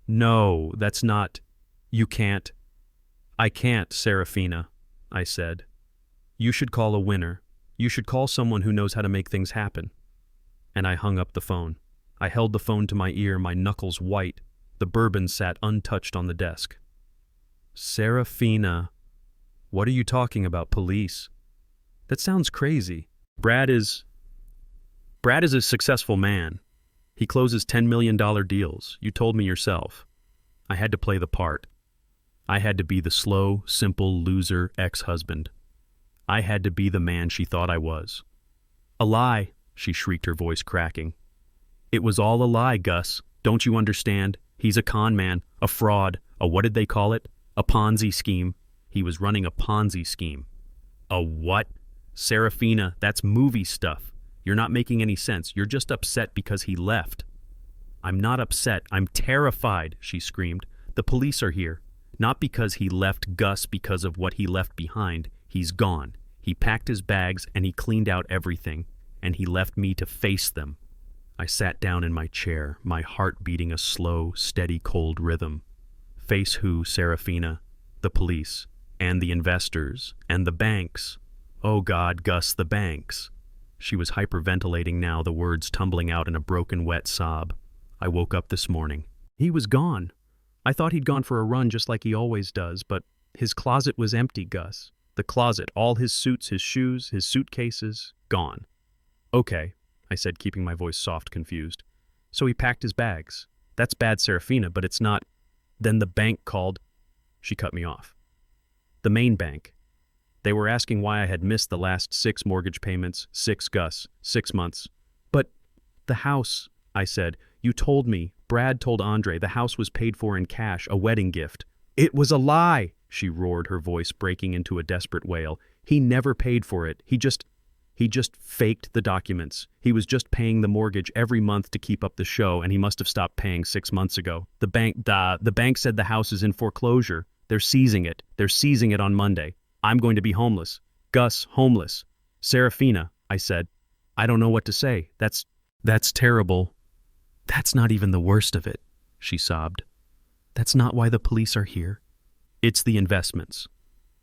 S1: no, that's not. You can't. I can't, Serafina, I said. You should call a winner. You should call someone who knows how to make things happen. And I hung up the phone. I held the phone to my ear, my knuckles white. The bourbon sat untouched on the desk. Serafina, what are you talking about, police? That sounds crazy. Brad is a successful man. He closes $10 million deals. You told me yourself. I had to play the part. I had to be the slow, simple, loser ex-husband. I had to be the man she thought I was. A lie, she shrieked, her voice cracking. It was all a lie, Gus. Don't you understand? He's a con man, a fraud, a what did they call it? A Ponzi scheme. He was running a Ponzi scheme. A what? Serafina, that's movie stuff. You're not making any sense. You're just upset because he left. I'm not upset. I'm terrified, she screamed. The police are here. Not because he left Gus, because of what he left behind. He's gone. He packed his bags and he cleaned out everything, and he left me to face them. I sat down in my chair, my heart beating a slow, steady, cold rhythm. Face who, Serafina? The police, and the investors, and the banks. Oh God, Gus, the banks. She was hyperventilating now, the words tumbling out in a broken, wet sob. I woke up this morning. He was gone. I thought he'd gone for a run just like he always does, but his closet was empty, Gus. The closet, all his suits, his shoes, his suitcases, gone. Okay, I said, keeping my voice soft, confused. So he packed his bags. That's bad, Serafina, but it's not. Then the bank called. She cut me off. The main bank. They were asking why I had missed the last 6 mortgage payments, 6 Gus, 6 months. But the house, I said, you told me, Brad told Andre, the house was paid for in cash, a wedding gift. It was a lie, she roared, her voice breaking into a desperate wail. He never paid for it. He just faked the documents. He was just paying the mortgage every month to keep up the show, and he must have stopped paying 6 months ago. The bank said the house is in foreclosure. They're seizing it. They're seizing it on Monday. I'm going to be homeless. Gus, homeless. Serafina, I said. I don't know what to say. That's terrible. That's not even the worst of it, she sobbed. That's not why the police are here. It's the investments.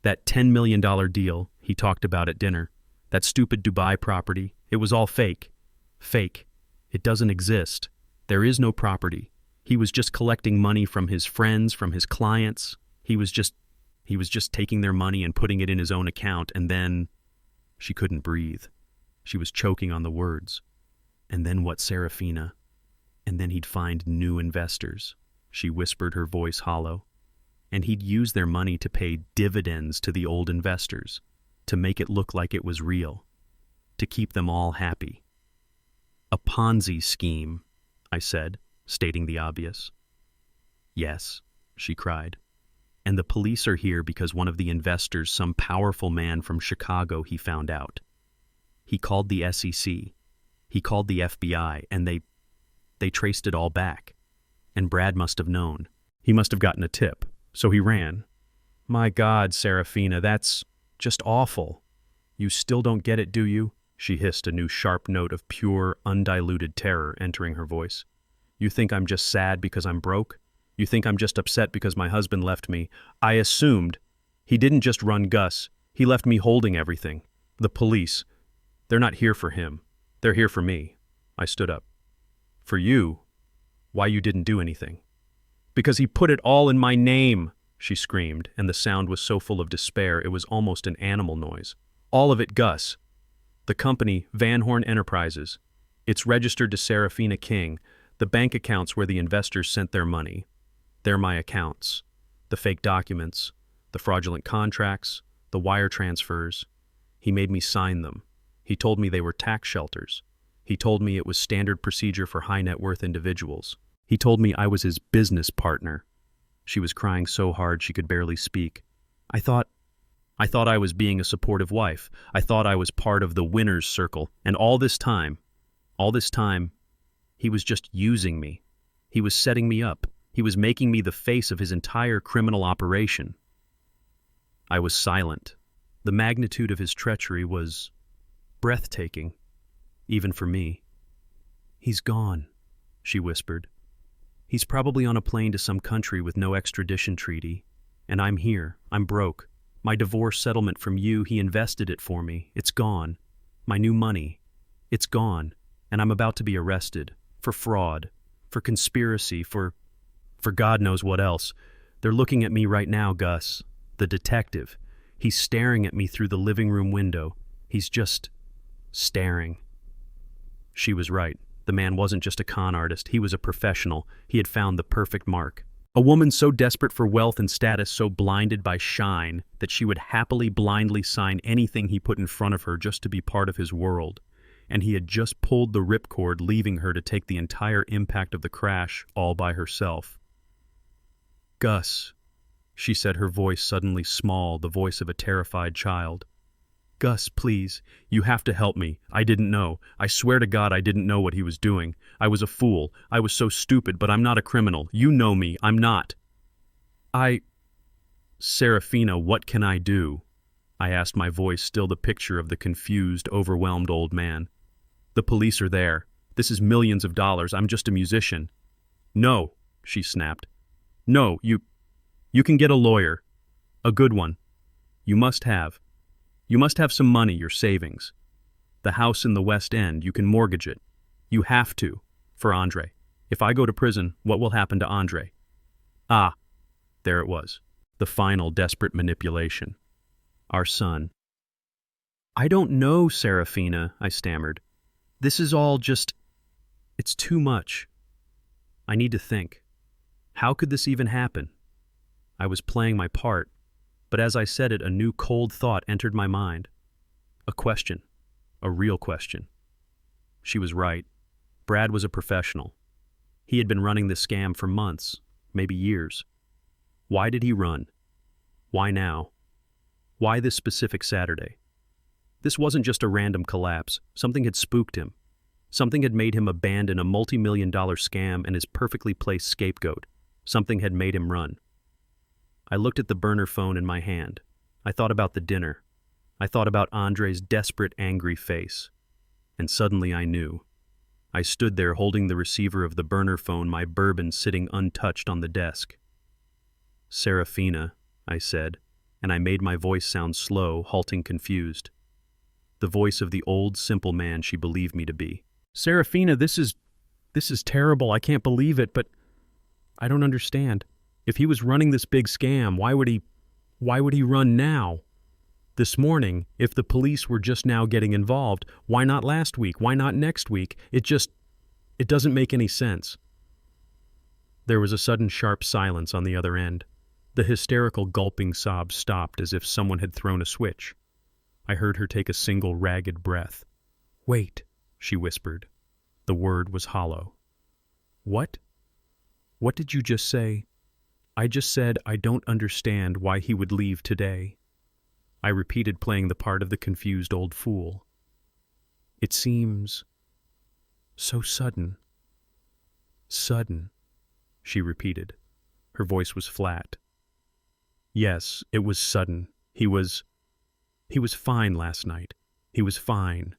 S1: That $10 million deal he talked about at dinner. That stupid Dubai property. It was all fake. Fake. It doesn't exist. There is no property. He was just collecting money from his friends, from his clients. He was just taking their money and putting it in his own account, and then... She couldn't breathe. She was choking on the words. And then what, Serafina? And then he'd find new investors. She whispered, her voice hollow. And he'd use their money to pay dividends to the old investors, to make it look like it was real, to keep them all happy. A Ponzi scheme, I said, stating the obvious. Yes, she cried. And the police are here because one of the investors, some powerful man from Chicago, he found out. He called the SEC. He called the FBI, and they traced it all back. And Brad must have known. He must have gotten a tip, so he ran. My God, Serafina, that's just awful. You still don't get it, do you? She hissed, a new sharp note of pure, undiluted terror entering her voice. You think I'm just sad because I'm broke? You think I'm just upset because my husband left me? I assumed. He didn't just run Gus. He left me holding everything. The police. They're not here for him. They're here for me. I stood up. For you? Why you didn't do anything? Because he put it all in my name, she screamed, and the sound was so full of despair it was almost an animal noise. All of it, Gus. The company, Van Horn Enterprises. It's registered to Serafina King, the bank accounts where the investors sent their money. They're my accounts. The fake documents, the fraudulent contracts, the wire transfers. He made me sign them. He told me they were tax shelters. He told me it was standard procedure for high net worth individuals. He told me I was his business partner. She was crying so hard she could barely speak. I thought I was being a supportive wife. I thought I was part of the winner's circle. And all this time, he was just using me. He was setting me up. He was making me the face of his entire criminal operation. I was silent. The magnitude of his treachery was breathtaking, even for me. He's gone, she whispered. He's probably on a plane to some country with no extradition treaty. And I'm here. I'm broke. My divorce settlement from you, he invested it for me. It's gone. My new money. It's gone. And I'm about to be arrested. For fraud. For conspiracy. For God knows what else. They're looking at me right now, Gus. The detective. He's staring at me through the living room window. He's just staring. She was right. The man wasn't just a con artist. He was a professional. He had found the perfect mark. A woman so desperate for wealth and status, so blinded by shine, that she would happily blindly sign anything he put in front of her just to be part of his world. And he had just pulled the ripcord, leaving her to take the entire impact of the crash all by herself. "Gus," she said, her voice suddenly small, the voice of a terrified child. "Gus, please, you have to help me. I didn't know. I swear to God I didn't know what he was doing. I was a fool. I was so stupid, but I'm not a criminal. You know me. I'm not." "Serafina, what can I do?" I asked, my voice still the picture of the confused, overwhelmed old man. "The police are there. This is millions of dollars. I'm just a musician." "No," she snapped. "No, you can get a lawyer. A good one. You must have some money, your savings. The house in the West End, you can mortgage it. You have to, for Andre. If I go to prison, what will happen to Andre?" Ah, there it was. The final desperate manipulation. Our son. "I don't know, Serafina," I stammered. "This is all just... it's too much. I need to think. How could this even happen?" I was playing my part, but as I said it, a new cold thought entered my mind. A question. A real question. She was right. Brad was a professional. He had been running this scam for months, maybe years. Why did he run? Why now? Why this specific Saturday? This wasn't just a random collapse. Something had spooked him. Something had made him abandon a multi-million-dollar scam and his perfectly placed scapegoat. Something had made him run. I looked at the burner phone in my hand. I thought about the dinner. I thought about Andre's desperate, angry face. And suddenly I knew. I stood there holding the receiver of the burner phone, my bourbon sitting untouched on the desk. "Serafina," I said, and I made my voice sound slow, halting, confused. The voice of the old, simple man she believed me to be. "Serafina, this is terrible. I can't believe it, but I don't understand. If he was running this big scam, why would he run now? This morning, if the police were just now getting involved, why not last week? Why not next week? It doesn't make any sense." There was a sudden sharp silence on the other end. The hysterical gulping sobs stopped as if someone had thrown a switch. I heard her take a single ragged breath. "Wait," she whispered. The word was hollow. "What? What did you just say?" "I just said I don't understand why he would leave today." I repeated, playing the part of the confused old fool. "It seems so sudden." "Sudden," she repeated. Her voice was flat. "Yes, it was sudden. He was fine last night. He was fine.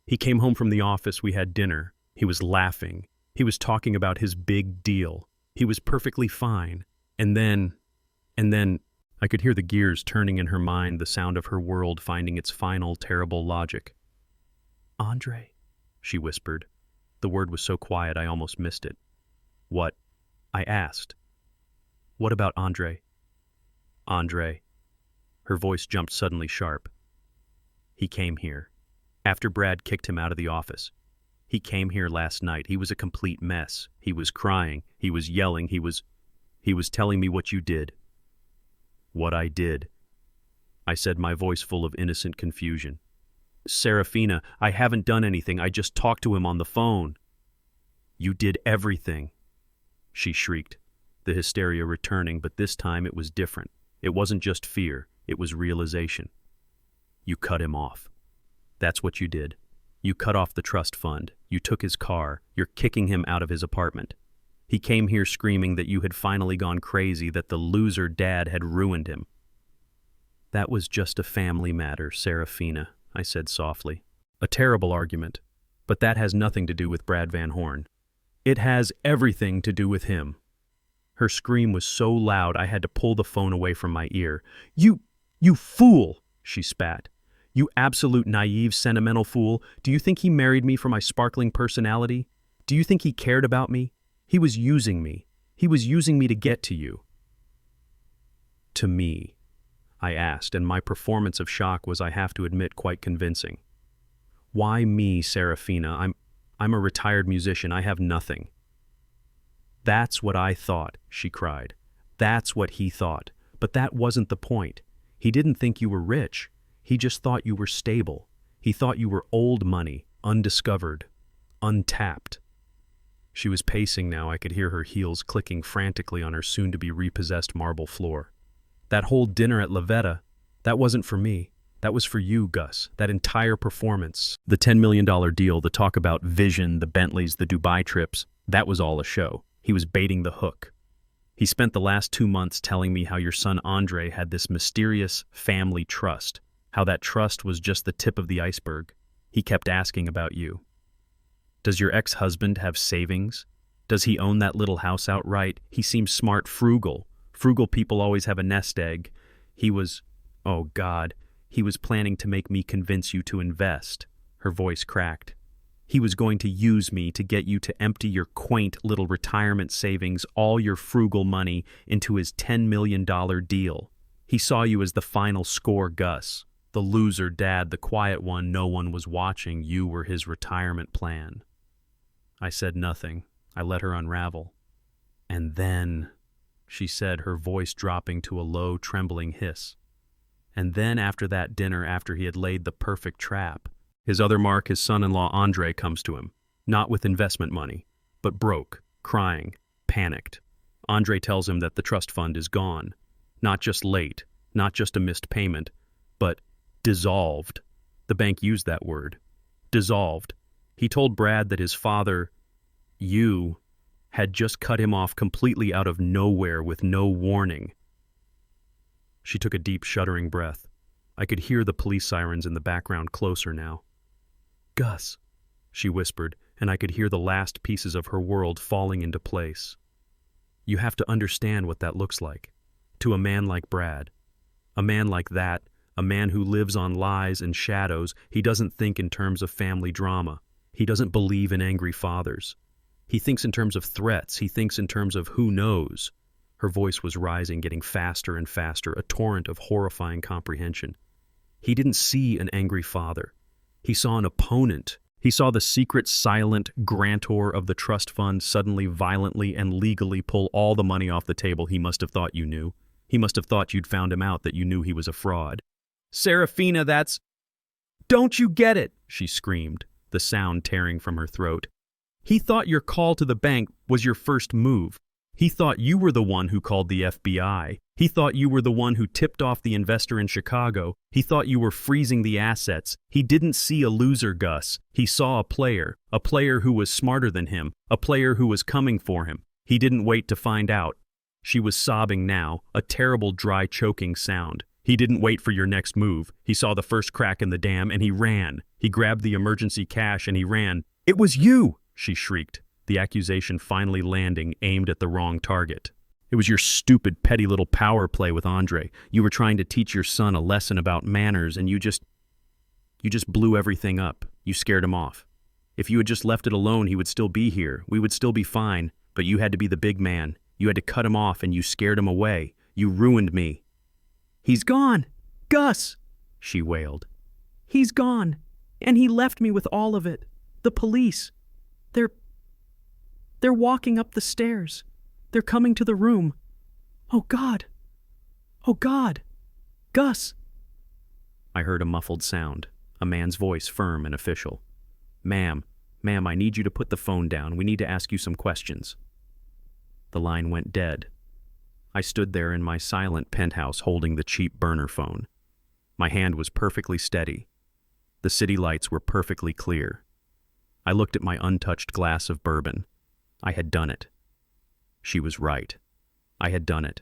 S1: He came home from the office, we had dinner. He was laughing. He was talking about his big deal. He was perfectly fine. And then, I could hear the gears turning in her mind, the sound of her world finding its final, terrible logic. "Andre," she whispered. The word was so quiet I almost missed it. "What?" I asked. "What about Andre?" "Andre." Her voice jumped suddenly sharp. "He came here. After Brad kicked him out of the office. He came here last night. He was a complete mess. He was crying. He was yelling. He was telling me what you did." "What I did?" I said, my voice full of innocent confusion. "Serafina, I haven't done anything. I just talked to him on the phone." "You did everything," she shrieked, the hysteria returning, but this time it was different. It wasn't just fear, it was realization. "You cut him off. That's what you did. You cut off the trust fund. You took his car. You're kicking him out of his apartment. He came here screaming that you had finally gone crazy, that the loser dad had ruined him." "That was just a family matter, Serafina," I said softly. "A terrible argument, but that has nothing to do with Brad Van Horn. It has everything to do with him." Her scream was so loud I had to pull the phone away from my ear. You fool!" she spat. "You absolute naive, sentimental fool. Do you think he married me for my sparkling personality? Do you think he cared about me? He was using me. He was using me to get to you." "To me?" I asked, and my performance of shock was, I have to admit, quite convincing. "Why me, Serafina? I'm a retired musician. I have nothing." "That's what I thought," she cried. That's what he thought. But that wasn't the point. He didn't think you were rich. He just thought you were stable. He thought you were old money, undiscovered, untapped. She was pacing now. I could hear her heels clicking frantically on her soon-to-be repossessed marble floor. That whole dinner at Lavetta, that wasn't for me. That was for you, Gus. That entire performance. The $10 million deal, the talk about vision, the Bentleys, the Dubai trips, that was all a show. He was baiting the hook. He spent the last 2 months telling me how your son Andre had this mysterious family trust, how that trust was just the tip of the iceberg. He kept asking about you. Does your ex-husband have savings? Does he own that little house outright? He seems smart, frugal. Frugal people always have a nest egg. He was, oh God, he was planning to make me convince you to invest. Her voice cracked. He was going to use me to get you to empty your quaint little retirement savings, all your frugal money, into his $10 million deal. He saw you as the final score, Gus. The loser dad, the quiet one no one was watching. You were his retirement plan. I said nothing. I let her unravel. And then, she said, her voice dropping to a low, trembling hiss. And then after that dinner, after he had laid the perfect trap, his other mark, his son-in-law Andre, comes to him, not with investment money, but broke, crying, panicked. Andre tells him that the trust fund is gone, not just late, not just a missed payment, but dissolved. The bank used that word, dissolved. He told Brad that his father, you, had just cut him off completely out of nowhere with no warning. She took a deep, shuddering breath. I could hear the police sirens in the background closer now. Gus, she whispered, and I could hear the last pieces of her world falling into place. You have to understand what that looks like. To a man like Brad. A man like that, a man who lives on lies and shadows, he doesn't think in terms of family drama. He doesn't believe in angry fathers. He thinks in terms of threats. He thinks in terms of who knows. Her voice was rising, getting faster and faster, a torrent of horrifying comprehension. He didn't see an angry father. He saw an opponent. He saw the secret, silent grantor of the trust fund suddenly, violently, and legally pull all the money off the table. He must have thought you knew. He must have thought you'd found him out, that you knew he was a fraud. Serafina, that's... Don't you get it? She screamed, the sound tearing from her throat. He thought your call to the bank was your first move. He thought you were the one who called the FBI. He thought you were the one who tipped off the investor in Chicago. He thought you were freezing the assets. He didn't see a loser, Gus. He saw a player who was smarter than him, a player who was coming for him. He didn't wait to find out. She was sobbing now, a terrible, dry, choking sound. He didn't wait for your next move. He saw the first crack in the dam, and he ran. He grabbed the emergency cash, and he ran. It was you, she shrieked, the accusation finally landing, aimed at the wrong target. It was your stupid, petty little power play with Andre. You were trying to teach your son a lesson about manners, and you just blew everything up. You scared him off. If you had just left it alone, he would still be here. We would still be fine, but you had to be the big man. You had to cut him off, and you scared him away. You ruined me. He's gone. Gus, she wailed. He's gone, and he left me with all of it. The police. They're walking up the stairs. They're coming to the room. Oh, God. Oh, God. Gus. I heard a muffled sound, a man's voice, firm and official. Ma'am, I need you to put the phone down. We need to ask you some questions. The line went dead. I stood there in my silent penthouse holding the cheap burner phone. My hand was perfectly steady. The city lights were perfectly clear. I looked at my untouched glass of bourbon. I had done it. She was right. I had done it.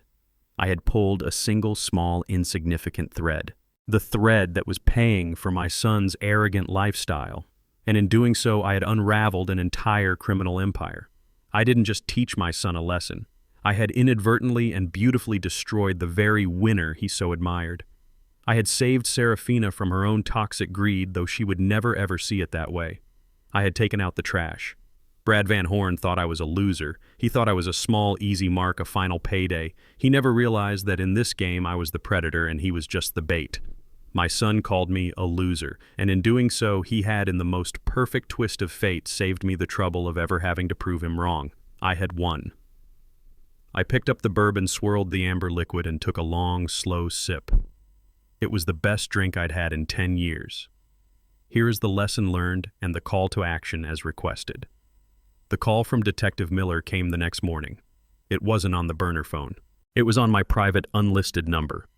S1: I had pulled a single small insignificant thread. The thread that was paying for my son's arrogant lifestyle. And in doing so, I had unraveled an entire criminal empire. I didn't just teach my son a lesson. I had inadvertently and beautifully destroyed the very winner he so admired. I had saved Serafina from her own toxic greed, though she would never ever see it that way. I had taken out the trash. Brad Van Horn thought I was a loser. He thought I was a small, easy mark, a final payday. He never realized that in this game I was the predator and he was just the bait. My son called me a loser, and in doing so, he had, in the most perfect twist of fate, saved me the trouble of ever having to prove him wrong. I had won. I picked up the bourbon, swirled the amber liquid, and took a long, slow sip. It was the best drink I'd had in 10 years. Here is the lesson learned and the call to action as requested. The call from Detective Miller came the next morning. It wasn't on the burner phone. It was on my private, unlisted number.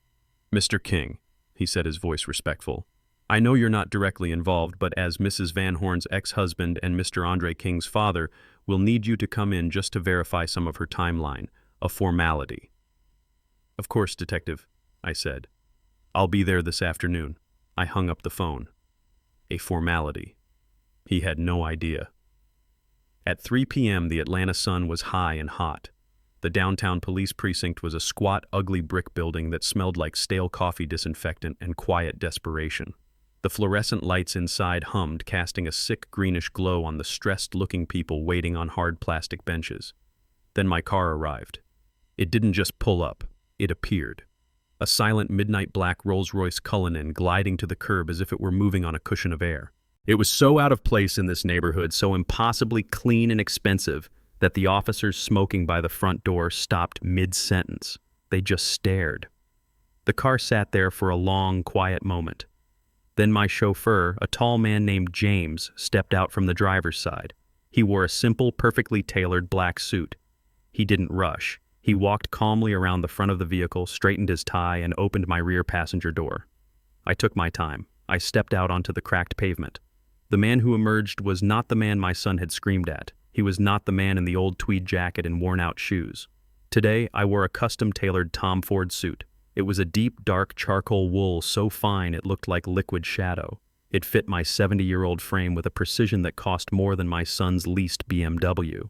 S1: "Mr. King," he said, his voice respectful. "I know you're not directly involved, but as Mrs. Van Horn's ex-husband and Mr. Andre King's father, we'll need you to come in just to verify some of her timeline. A formality." "Of course, Detective," I said. "I'll be there this afternoon." I hung up the phone. A formality. He had no idea. At 3 p.m., the Atlanta sun was high and hot. The downtown police precinct was a squat, ugly brick building that smelled like stale coffee disinfectant and quiet desperation. The fluorescent lights inside hummed, casting a sick greenish glow on the stressed-looking people waiting on hard plastic benches. Then my car arrived. It didn't just pull up, it appeared. A silent midnight black Rolls-Royce Cullinan gliding to the curb as if it were moving on a cushion of air. It was so out of place in this neighborhood, so impossibly clean and expensive, that the officers smoking by the front door stopped mid-sentence. They just stared. The car sat there for a long, quiet moment. Then my chauffeur, a tall man named James, stepped out from the driver's side. He wore a simple, perfectly tailored black suit. He didn't rush. He walked calmly around the front of the vehicle, straightened his tie, and opened my rear passenger door. I took my time. I stepped out onto the cracked pavement. The man who emerged was not the man my son had screamed at. He was not the man in the old tweed jacket and worn-out shoes. Today, I wore a custom-tailored Tom Ford suit. It was a deep, dark charcoal wool so fine it looked like liquid shadow. It fit my 70-year-old frame with a precision that cost more than my son's leased BMW.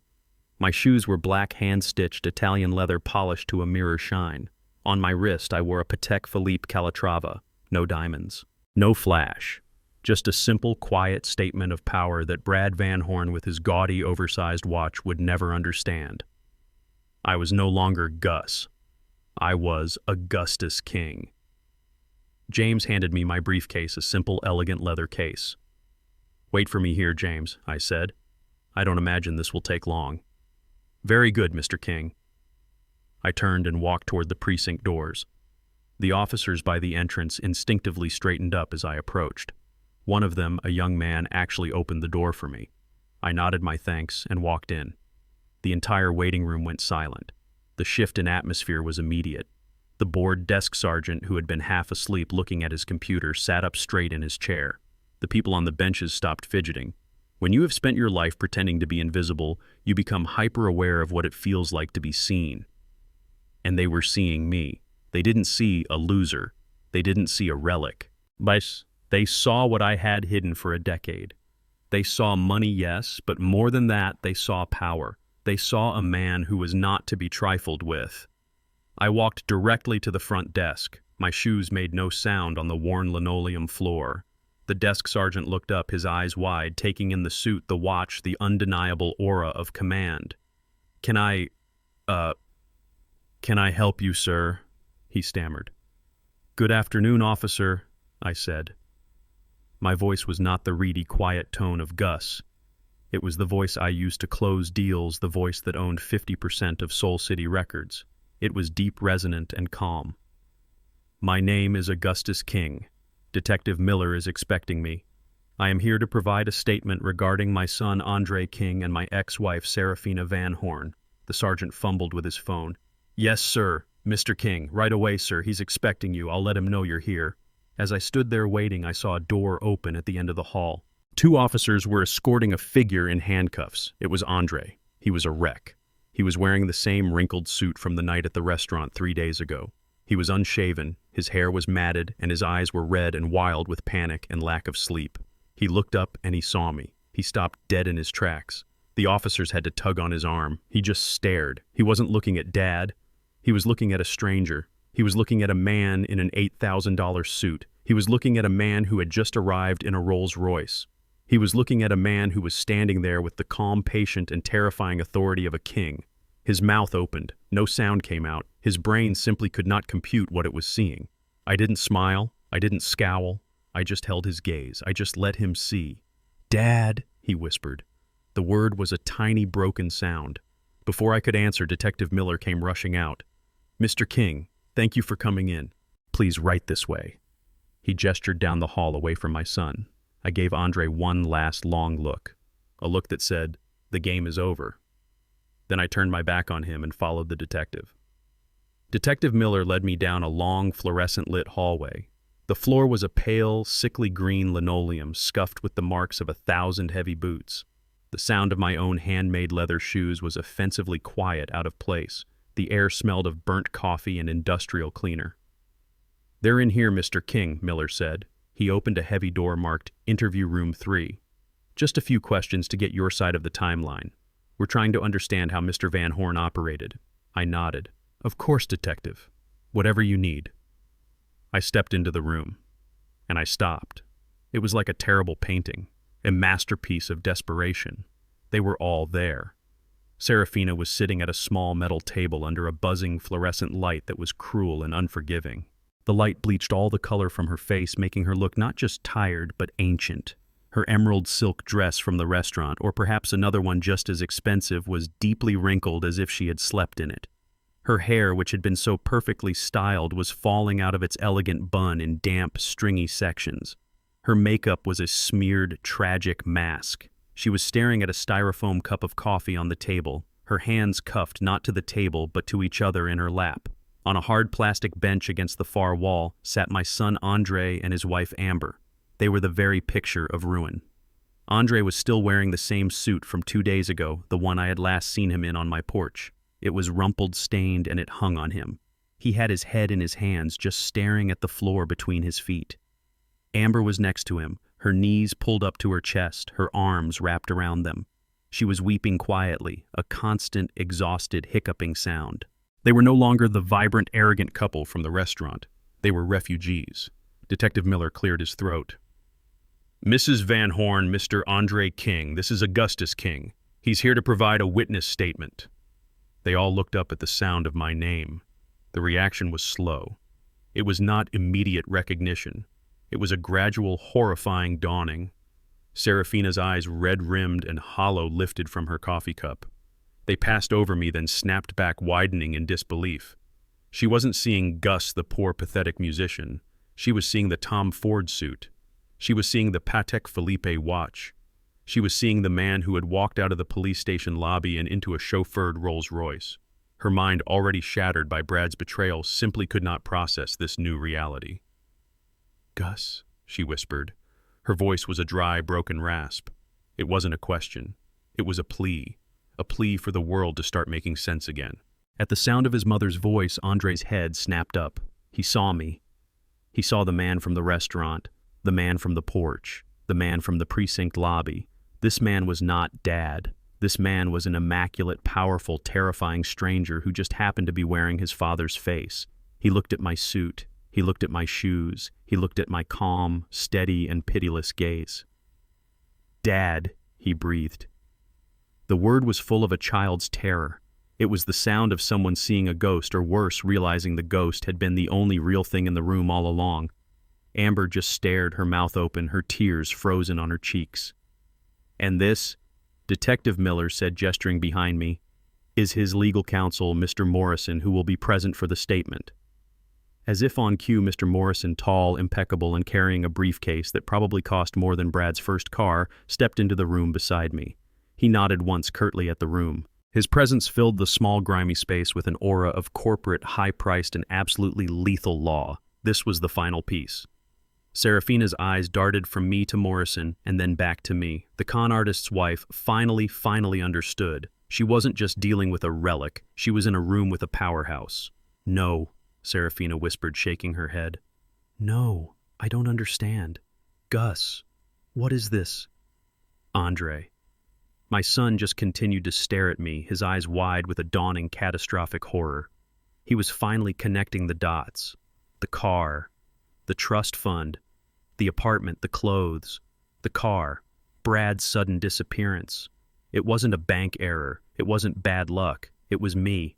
S1: My shoes were black hand-stitched Italian leather polished to a mirror shine. On my wrist I wore a Patek Philippe Calatrava. No diamonds. No flash. Just a simple, quiet statement of power that Brad Van Horn with his gaudy, oversized watch would never understand. I was no longer Gus. I was Augustus King. James handed me my briefcase, a simple, elegant leather case. "Wait for me here, James," I said. "I don't imagine this will take long." "Very good, Mr. King." I turned and walked toward the precinct doors. The officers by the entrance instinctively straightened up as I approached. One of them, a young man, actually opened the door for me. I nodded my thanks and walked in. The entire waiting room went silent. The shift in atmosphere was immediate. The bored desk sergeant, who had been half asleep looking at his computer, sat up straight in his chair. The people on the benches stopped fidgeting. When you have spent your life pretending to be invisible, you become hyper-aware of what it feels like to be seen. And they were seeing me. They didn't see a loser. They didn't see a relic. They saw what I had hidden for a decade. They saw money, yes, but more than that, they saw power. They saw a man who was not to be trifled with. I walked directly to the front desk. My shoes made no sound on the worn linoleum floor. The desk sergeant looked up, his eyes wide, taking in the suit, the watch, the undeniable aura of command. Can I help you, sir?" he stammered. "Good afternoon, officer," I said. My voice was not the reedy, quiet tone of Gus. It was the voice I used to close deals, the voice that owned 50% of Soul City Records. It was deep, resonant, and calm. "My name is Augustus King. Detective Miller is expecting me. I am here to provide a statement regarding my son Andre King and my ex-wife Serafina Van Horn." The sergeant fumbled with his phone. "Yes, sir. Mr. King. Right away, sir. He's expecting you. I'll let him know you're here." As I stood there waiting, I saw a door open at the end of the hall. 2 officers were escorting a figure in handcuffs. It was Andre. He was a wreck. He was wearing the same wrinkled suit from the night at the restaurant 3 days ago. He was unshaven, his hair was matted, and his eyes were red and wild with panic and lack of sleep. He looked up and he saw me. He stopped dead in his tracks. The officers had to tug on his arm. He just stared. He wasn't looking at Dad. He was looking at a stranger. He was looking at a man in an $8,000 suit. He was looking at a man who had just arrived in a Rolls-Royce. He was looking at a man who was standing there with the calm, patient, and terrifying authority of a king. His mouth opened. No sound came out. His brain simply could not compute what it was seeing. I didn't smile. I didn't scowl. I just held his gaze. I just let him see. "Dad," he whispered. The word was a tiny, broken sound. Before I could answer, Detective Miller came rushing out. "Mr. King, thank you for coming in. Please right this way." He gestured down the hall away from my son. I gave Andre one last long look, a look that said, "The game is over." Then I turned my back on him and followed the detective. Detective Miller led me down a long, fluorescent-lit hallway. The floor was a pale, sickly green linoleum scuffed with the marks of 1,000 heavy boots. The sound of my own handmade leather shoes was offensively quiet, out of place. The air smelled of burnt coffee and industrial cleaner. "They're in here, Mr. King," Miller said. He opened a heavy door marked Interview Room 3. "Just a few questions to get your side of the timeline. We're trying to understand how Mr. Van Horn operated." I nodded. "Of course, Detective. Whatever you need." I stepped into the room, and I stopped. It was like a terrible painting, a masterpiece of desperation. They were all there. Serafina was sitting at a small metal table under a buzzing fluorescent light that was cruel and unforgiving. The light bleached all the color from her face, making her look not just tired, but ancient. Her emerald silk dress from the restaurant, or perhaps another one just as expensive, was deeply wrinkled as if she had slept in it. Her hair, which had been so perfectly styled, was falling out of its elegant bun in damp, stringy sections. Her makeup was a smeared, tragic mask. She was staring at a styrofoam cup of coffee on the table, her hands cuffed not to the table but to each other in her lap. On a hard plastic bench against the far wall sat my son Andre and his wife Amber. They were the very picture of ruin. Andre was still wearing the same suit from 2 days ago, the one I had last seen him in on my porch. It was rumpled, stained, and it hung on him. He had his head in his hands, just staring at the floor between his feet. Amber was next to him, her knees pulled up to her chest, her arms wrapped around them. She was weeping quietly, a constant, exhausted, hiccuping sound. They were no longer the vibrant, arrogant couple from the restaurant. They were refugees. Detective Miller cleared his throat. "Mrs. Van Horn, Mr. Andre King, this is Augustus King. He's here to provide a witness statement." They all looked up at the sound of my name. The reaction was slow. It was not immediate recognition. It was a gradual, horrifying dawning. Serafina's eyes, red-rimmed and hollow, lifted from her coffee cup. They passed over me, then snapped back, widening in disbelief. She wasn't seeing Gus, the poor, pathetic musician. She was seeing the Tom Ford suit. She was seeing the Patek Philippe watch. She was seeing the man who had walked out of the police station lobby and into a chauffeured Rolls-Royce. Her mind, already shattered by Brad's betrayal, simply could not process this new reality. "Gus," she whispered. Her voice was a dry, broken rasp. It wasn't a question. It was a plea for the world to start making sense again. At the sound of his mother's voice, Andre's head snapped up. He saw me. He saw the man from the restaurant, the man from the porch, the man from the precinct lobby. This man was not Dad. This man was an immaculate, powerful, terrifying stranger who just happened to be wearing his father's face. He looked at my suit. He looked at my shoes. He looked at my calm, steady, and pitiless gaze. "Dad," he breathed. The word was full of a child's terror. It was the sound of someone seeing a ghost, or worse, realizing the ghost had been the only real thing in the room all along. Amber just stared, her mouth open, her tears frozen on her cheeks. "And this," Detective Miller said, gesturing behind me, "is his legal counsel, Mr. Morrison, who will be present for the statement." As if on cue, Mr. Morrison, tall, impeccable, and carrying a briefcase that probably cost more than Brad's first car, stepped into the room beside me. He nodded once curtly at the room. His presence filled the small, grimy space with an aura of corporate, high-priced, and absolutely lethal law. This was the final piece. Serafina's eyes darted from me to Morrison and then back to me. The con artist's wife finally understood. She wasn't just dealing with a relic. She was in a room with a powerhouse. "No," Serafina whispered, shaking her head. "No, I don't understand. Gus, what is this?" "Andre." My son just continued to stare at me, his eyes wide with a dawning catastrophic horror. He was finally connecting the dots. The car, the trust fund, the apartment, the clothes, the car, Brad's sudden disappearance. It wasn't a bank error. It wasn't bad luck. It was me.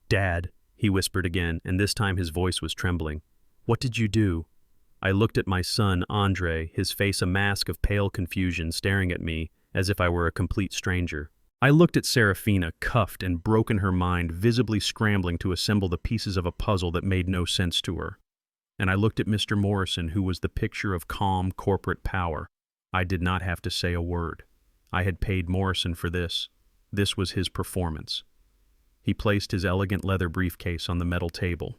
S1: "Dad," he whispered again, and this time his voice was trembling. "What did you do?" I looked at my son, Andre, his face a mask of pale confusion, staring at me as if I were a complete stranger. I looked at Serafina, cuffed and broken her mind, visibly scrambling to assemble the pieces of a puzzle that made no sense to her. And I looked at Mr. Morrison, who was the picture of calm corporate power. I did not have to say a word. I had paid Morrison for this. This was his performance. He placed his elegant leather briefcase on the metal table.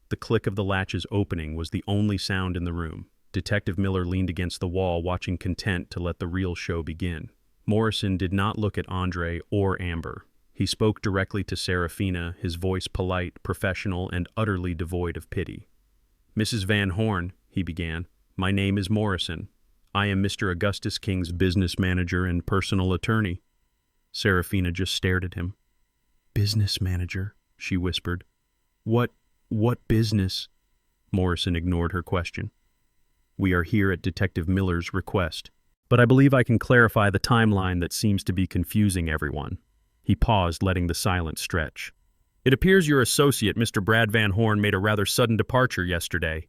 S1: The click of the latches opening was the only sound in the room. Detective Miller leaned against the wall, watching content to let the real show begin. Morrison did not look at Andre or Amber. He spoke directly to Serafina, his voice polite, professional, and utterly devoid of pity. "Mrs. Van Horn," he began, "my name is Morrison. I am Mr. Augustus King's business manager and personal attorney." Serafina just stared at him. "Business manager?" she whispered. What business?" Morrison ignored her question. "We are here at Detective Miller's request. But I believe I can clarify the timeline that seems to be confusing everyone." He paused, letting the silence stretch. "It appears your associate, Mr. Brad Van Horn, made a rather sudden departure yesterday.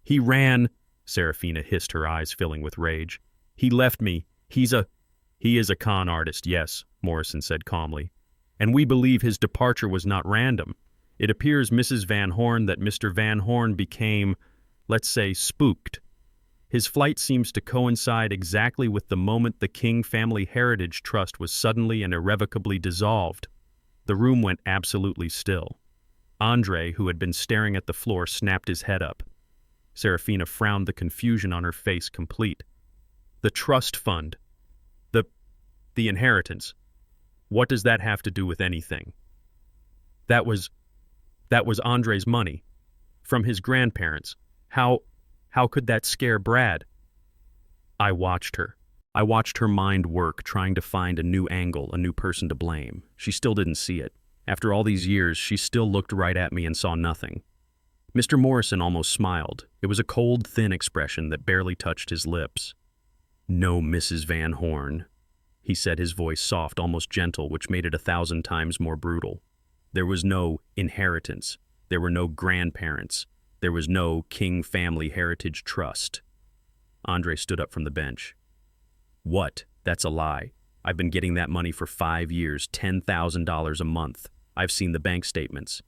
S1: He ran," Serafina hissed, her eyes filling with rage. "He left me. He is a con artist, yes," Morrison said calmly. "And we believe his departure was not random. It appears, Mrs. Van Horn, that Mr. Van Horn became, let's say, spooked. His flight seems to coincide exactly with the moment the King Family Heritage Trust was suddenly and irrevocably dissolved." The room went absolutely still. Andre, who had been staring at the floor, snapped his head up. Serafina frowned, the confusion on her face complete. "The trust fund. The inheritance. What does that have to do with anything? That was Andre's money. From his grandparents. How could that scare Brad?" I watched her. I watched her mind work, trying to find a new angle, a new person to blame. She still didn't see it. After all these years, she still looked right at me and saw nothing. Mr. Morrison almost smiled. It was a cold, thin expression that barely touched his lips. "No, Mrs. Van Horn," he said, his voice soft, almost gentle, which made it 1,000 times more brutal. "There was no inheritance. There were no grandparents. There was no King Family Heritage Trust." Andre stood up from the bench. "What? That's a lie. I've been getting that money for 5 years, $10,000 a month. I've seen the bank statements."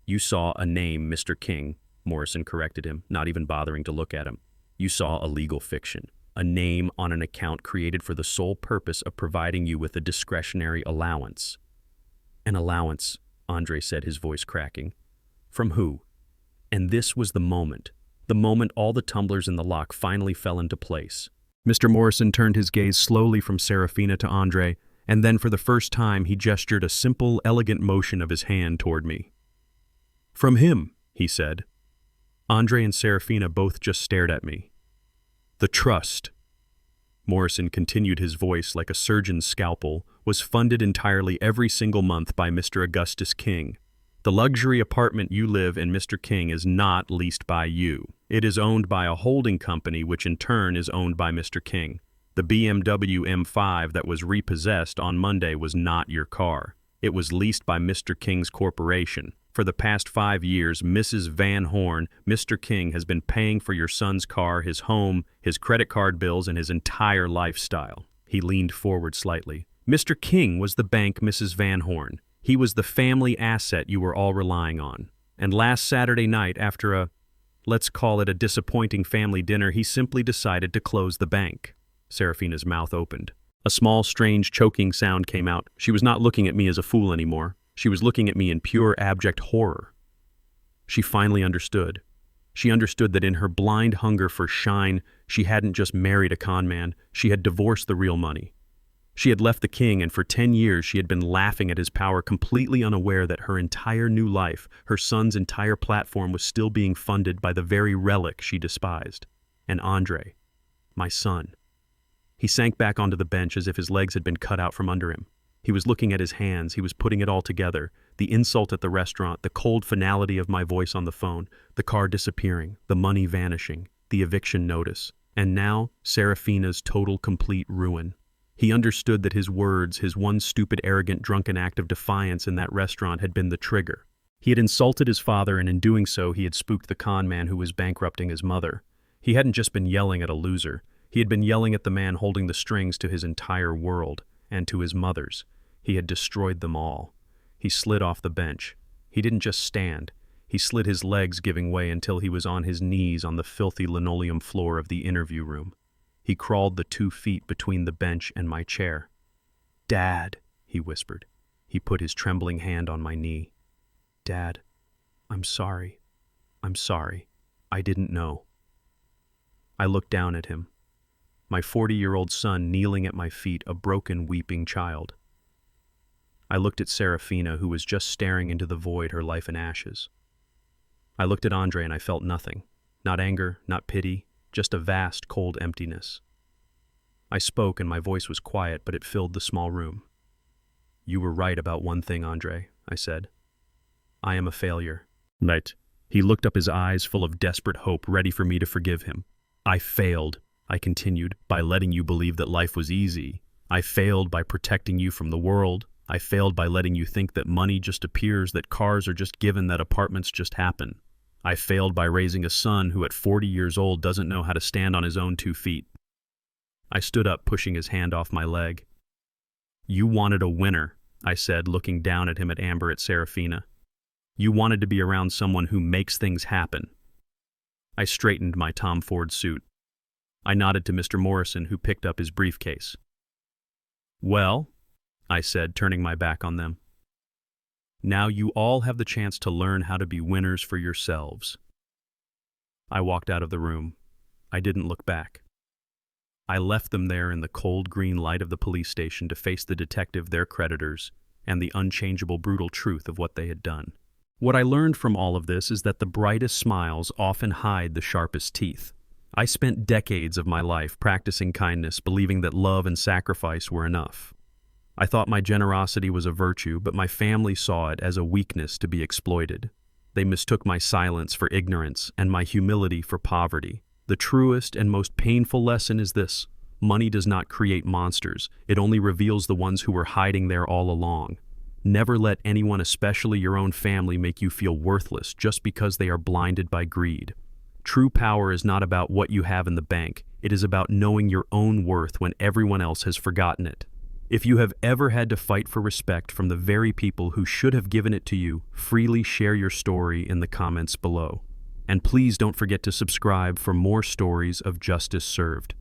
S1: "You saw a name, Mr. King," Morrison corrected him, not even bothering to look at him. "You saw a legal fiction. A name on an account created for the sole purpose of providing you with a discretionary allowance." "An allowance," Andre said, his voice cracking. "From who?" And this was the moment all the tumblers in the lock finally fell into place. Mr. Morrison turned his gaze slowly from Serafina to Andre, and then for the first time he gestured a simple, elegant motion of his hand toward me. "From him," he said. Andre and Serafina both just stared at me. "The trust," Morrison continued, his voice like a surgeon's scalpel, "was funded entirely every single month by Mr. Augustus King. The luxury apartment you live in, Mr. King, is not leased by you. It is owned by a holding company, which in turn is owned by Mr. King. The BMW M5 that was repossessed on Monday was not your car. It was leased by Mr. King's corporation. For the past 5 years, Mrs. Van Horn, Mr. King has been paying for your son's car, his home, his credit card bills, and his entire lifestyle." He leaned forward slightly. "Mr. King was the bank, Mrs. Van Horn. He was the family asset you were all relying on. And last Saturday night, after let's call it a disappointing family dinner, he simply decided to close the bank." Serafina's mouth opened. A small, strange, choking sound came out. She was not looking at me as a fool anymore. She was looking at me in pure, abject horror. She finally understood. She understood that in her blind hunger for shine, she hadn't just married a con man, she had divorced the real money. She had left the king, and for 10 years she had been laughing at his power, completely unaware that her entire new life, her son's entire platform, was still being funded by the very relic she despised. And Andre, my son. He sank back onto the bench as if his legs had been cut out from under him. He was looking at his hands, he was putting it all together, the insult at the restaurant, the cold finality of my voice on the phone, the car disappearing, the money vanishing, the eviction notice, and now Serafina's total, complete ruin. He understood that his words, his one stupid, arrogant, drunken act of defiance in that restaurant had been the trigger. He had insulted his father, and in doing so he had spooked the con man who was bankrupting his mother. He hadn't just been yelling at a loser, he had been yelling at the man holding the strings to his entire world, and to his mother's. He had destroyed them all. He slid off the bench. He didn't just stand. He slid his legs, giving way until he was on his knees on the filthy linoleum floor of the interview room. He crawled the 2 feet between the bench and my chair. "Dad," he whispered. He put his trembling hand on my knee. "Dad, I'm sorry. I'm sorry. I didn't know." I looked down at him. My 40-year-old son kneeling at my feet, a broken, weeping child. I looked at Serafina, who was just staring into the void, her life in ashes. I looked at Andre and I felt nothing. Not anger, not pity, just a vast, cold emptiness. I spoke and my voice was quiet, but it filled the small room. "You were right about one thing, Andre," I said. "I am a failure." Right. He looked up, his eyes full of desperate hope, ready for me to forgive him. "I failed," I continued, "by letting you believe that life was easy. I failed by protecting you from the world. I failed by letting you think that money just appears, that cars are just given, that apartments just happen. I failed by raising a son who at 40 years old doesn't know how to stand on his own 2 feet. I stood up, pushing his hand off my leg. "You wanted a winner," I said, looking down at him, at Amber, at Serafina. "You wanted to be around someone who makes things happen." I straightened my Tom Ford suit. I nodded to Mr. Morrison, who picked up his briefcase. "Well," I said, turning my back on them, "now you all have the chance to learn how to be winners for yourselves." I walked out of the room. I didn't look back. I left them there in the cold green light of the police station to face the detective, their creditors, and the unchangeable, brutal truth of what they had done. What I learned from all of this is that the brightest smiles often hide the sharpest teeth. I spent decades of my life practicing kindness, believing that love and sacrifice were enough. I thought my generosity was a virtue, but my family saw it as a weakness to be exploited. They mistook my silence for ignorance and my humility for poverty. The truest and most painful lesson is this: money does not create monsters. It only reveals the ones who were hiding there all along. Never let anyone, especially your own family, make you feel worthless just because they are blinded by greed. True power is not about what you have in the bank. It is about knowing your own worth when everyone else has forgotten it. If you have ever had to fight for respect from the very people who should have given it to you, freely share your story in the comments below. And please don't forget to subscribe for more stories of justice served.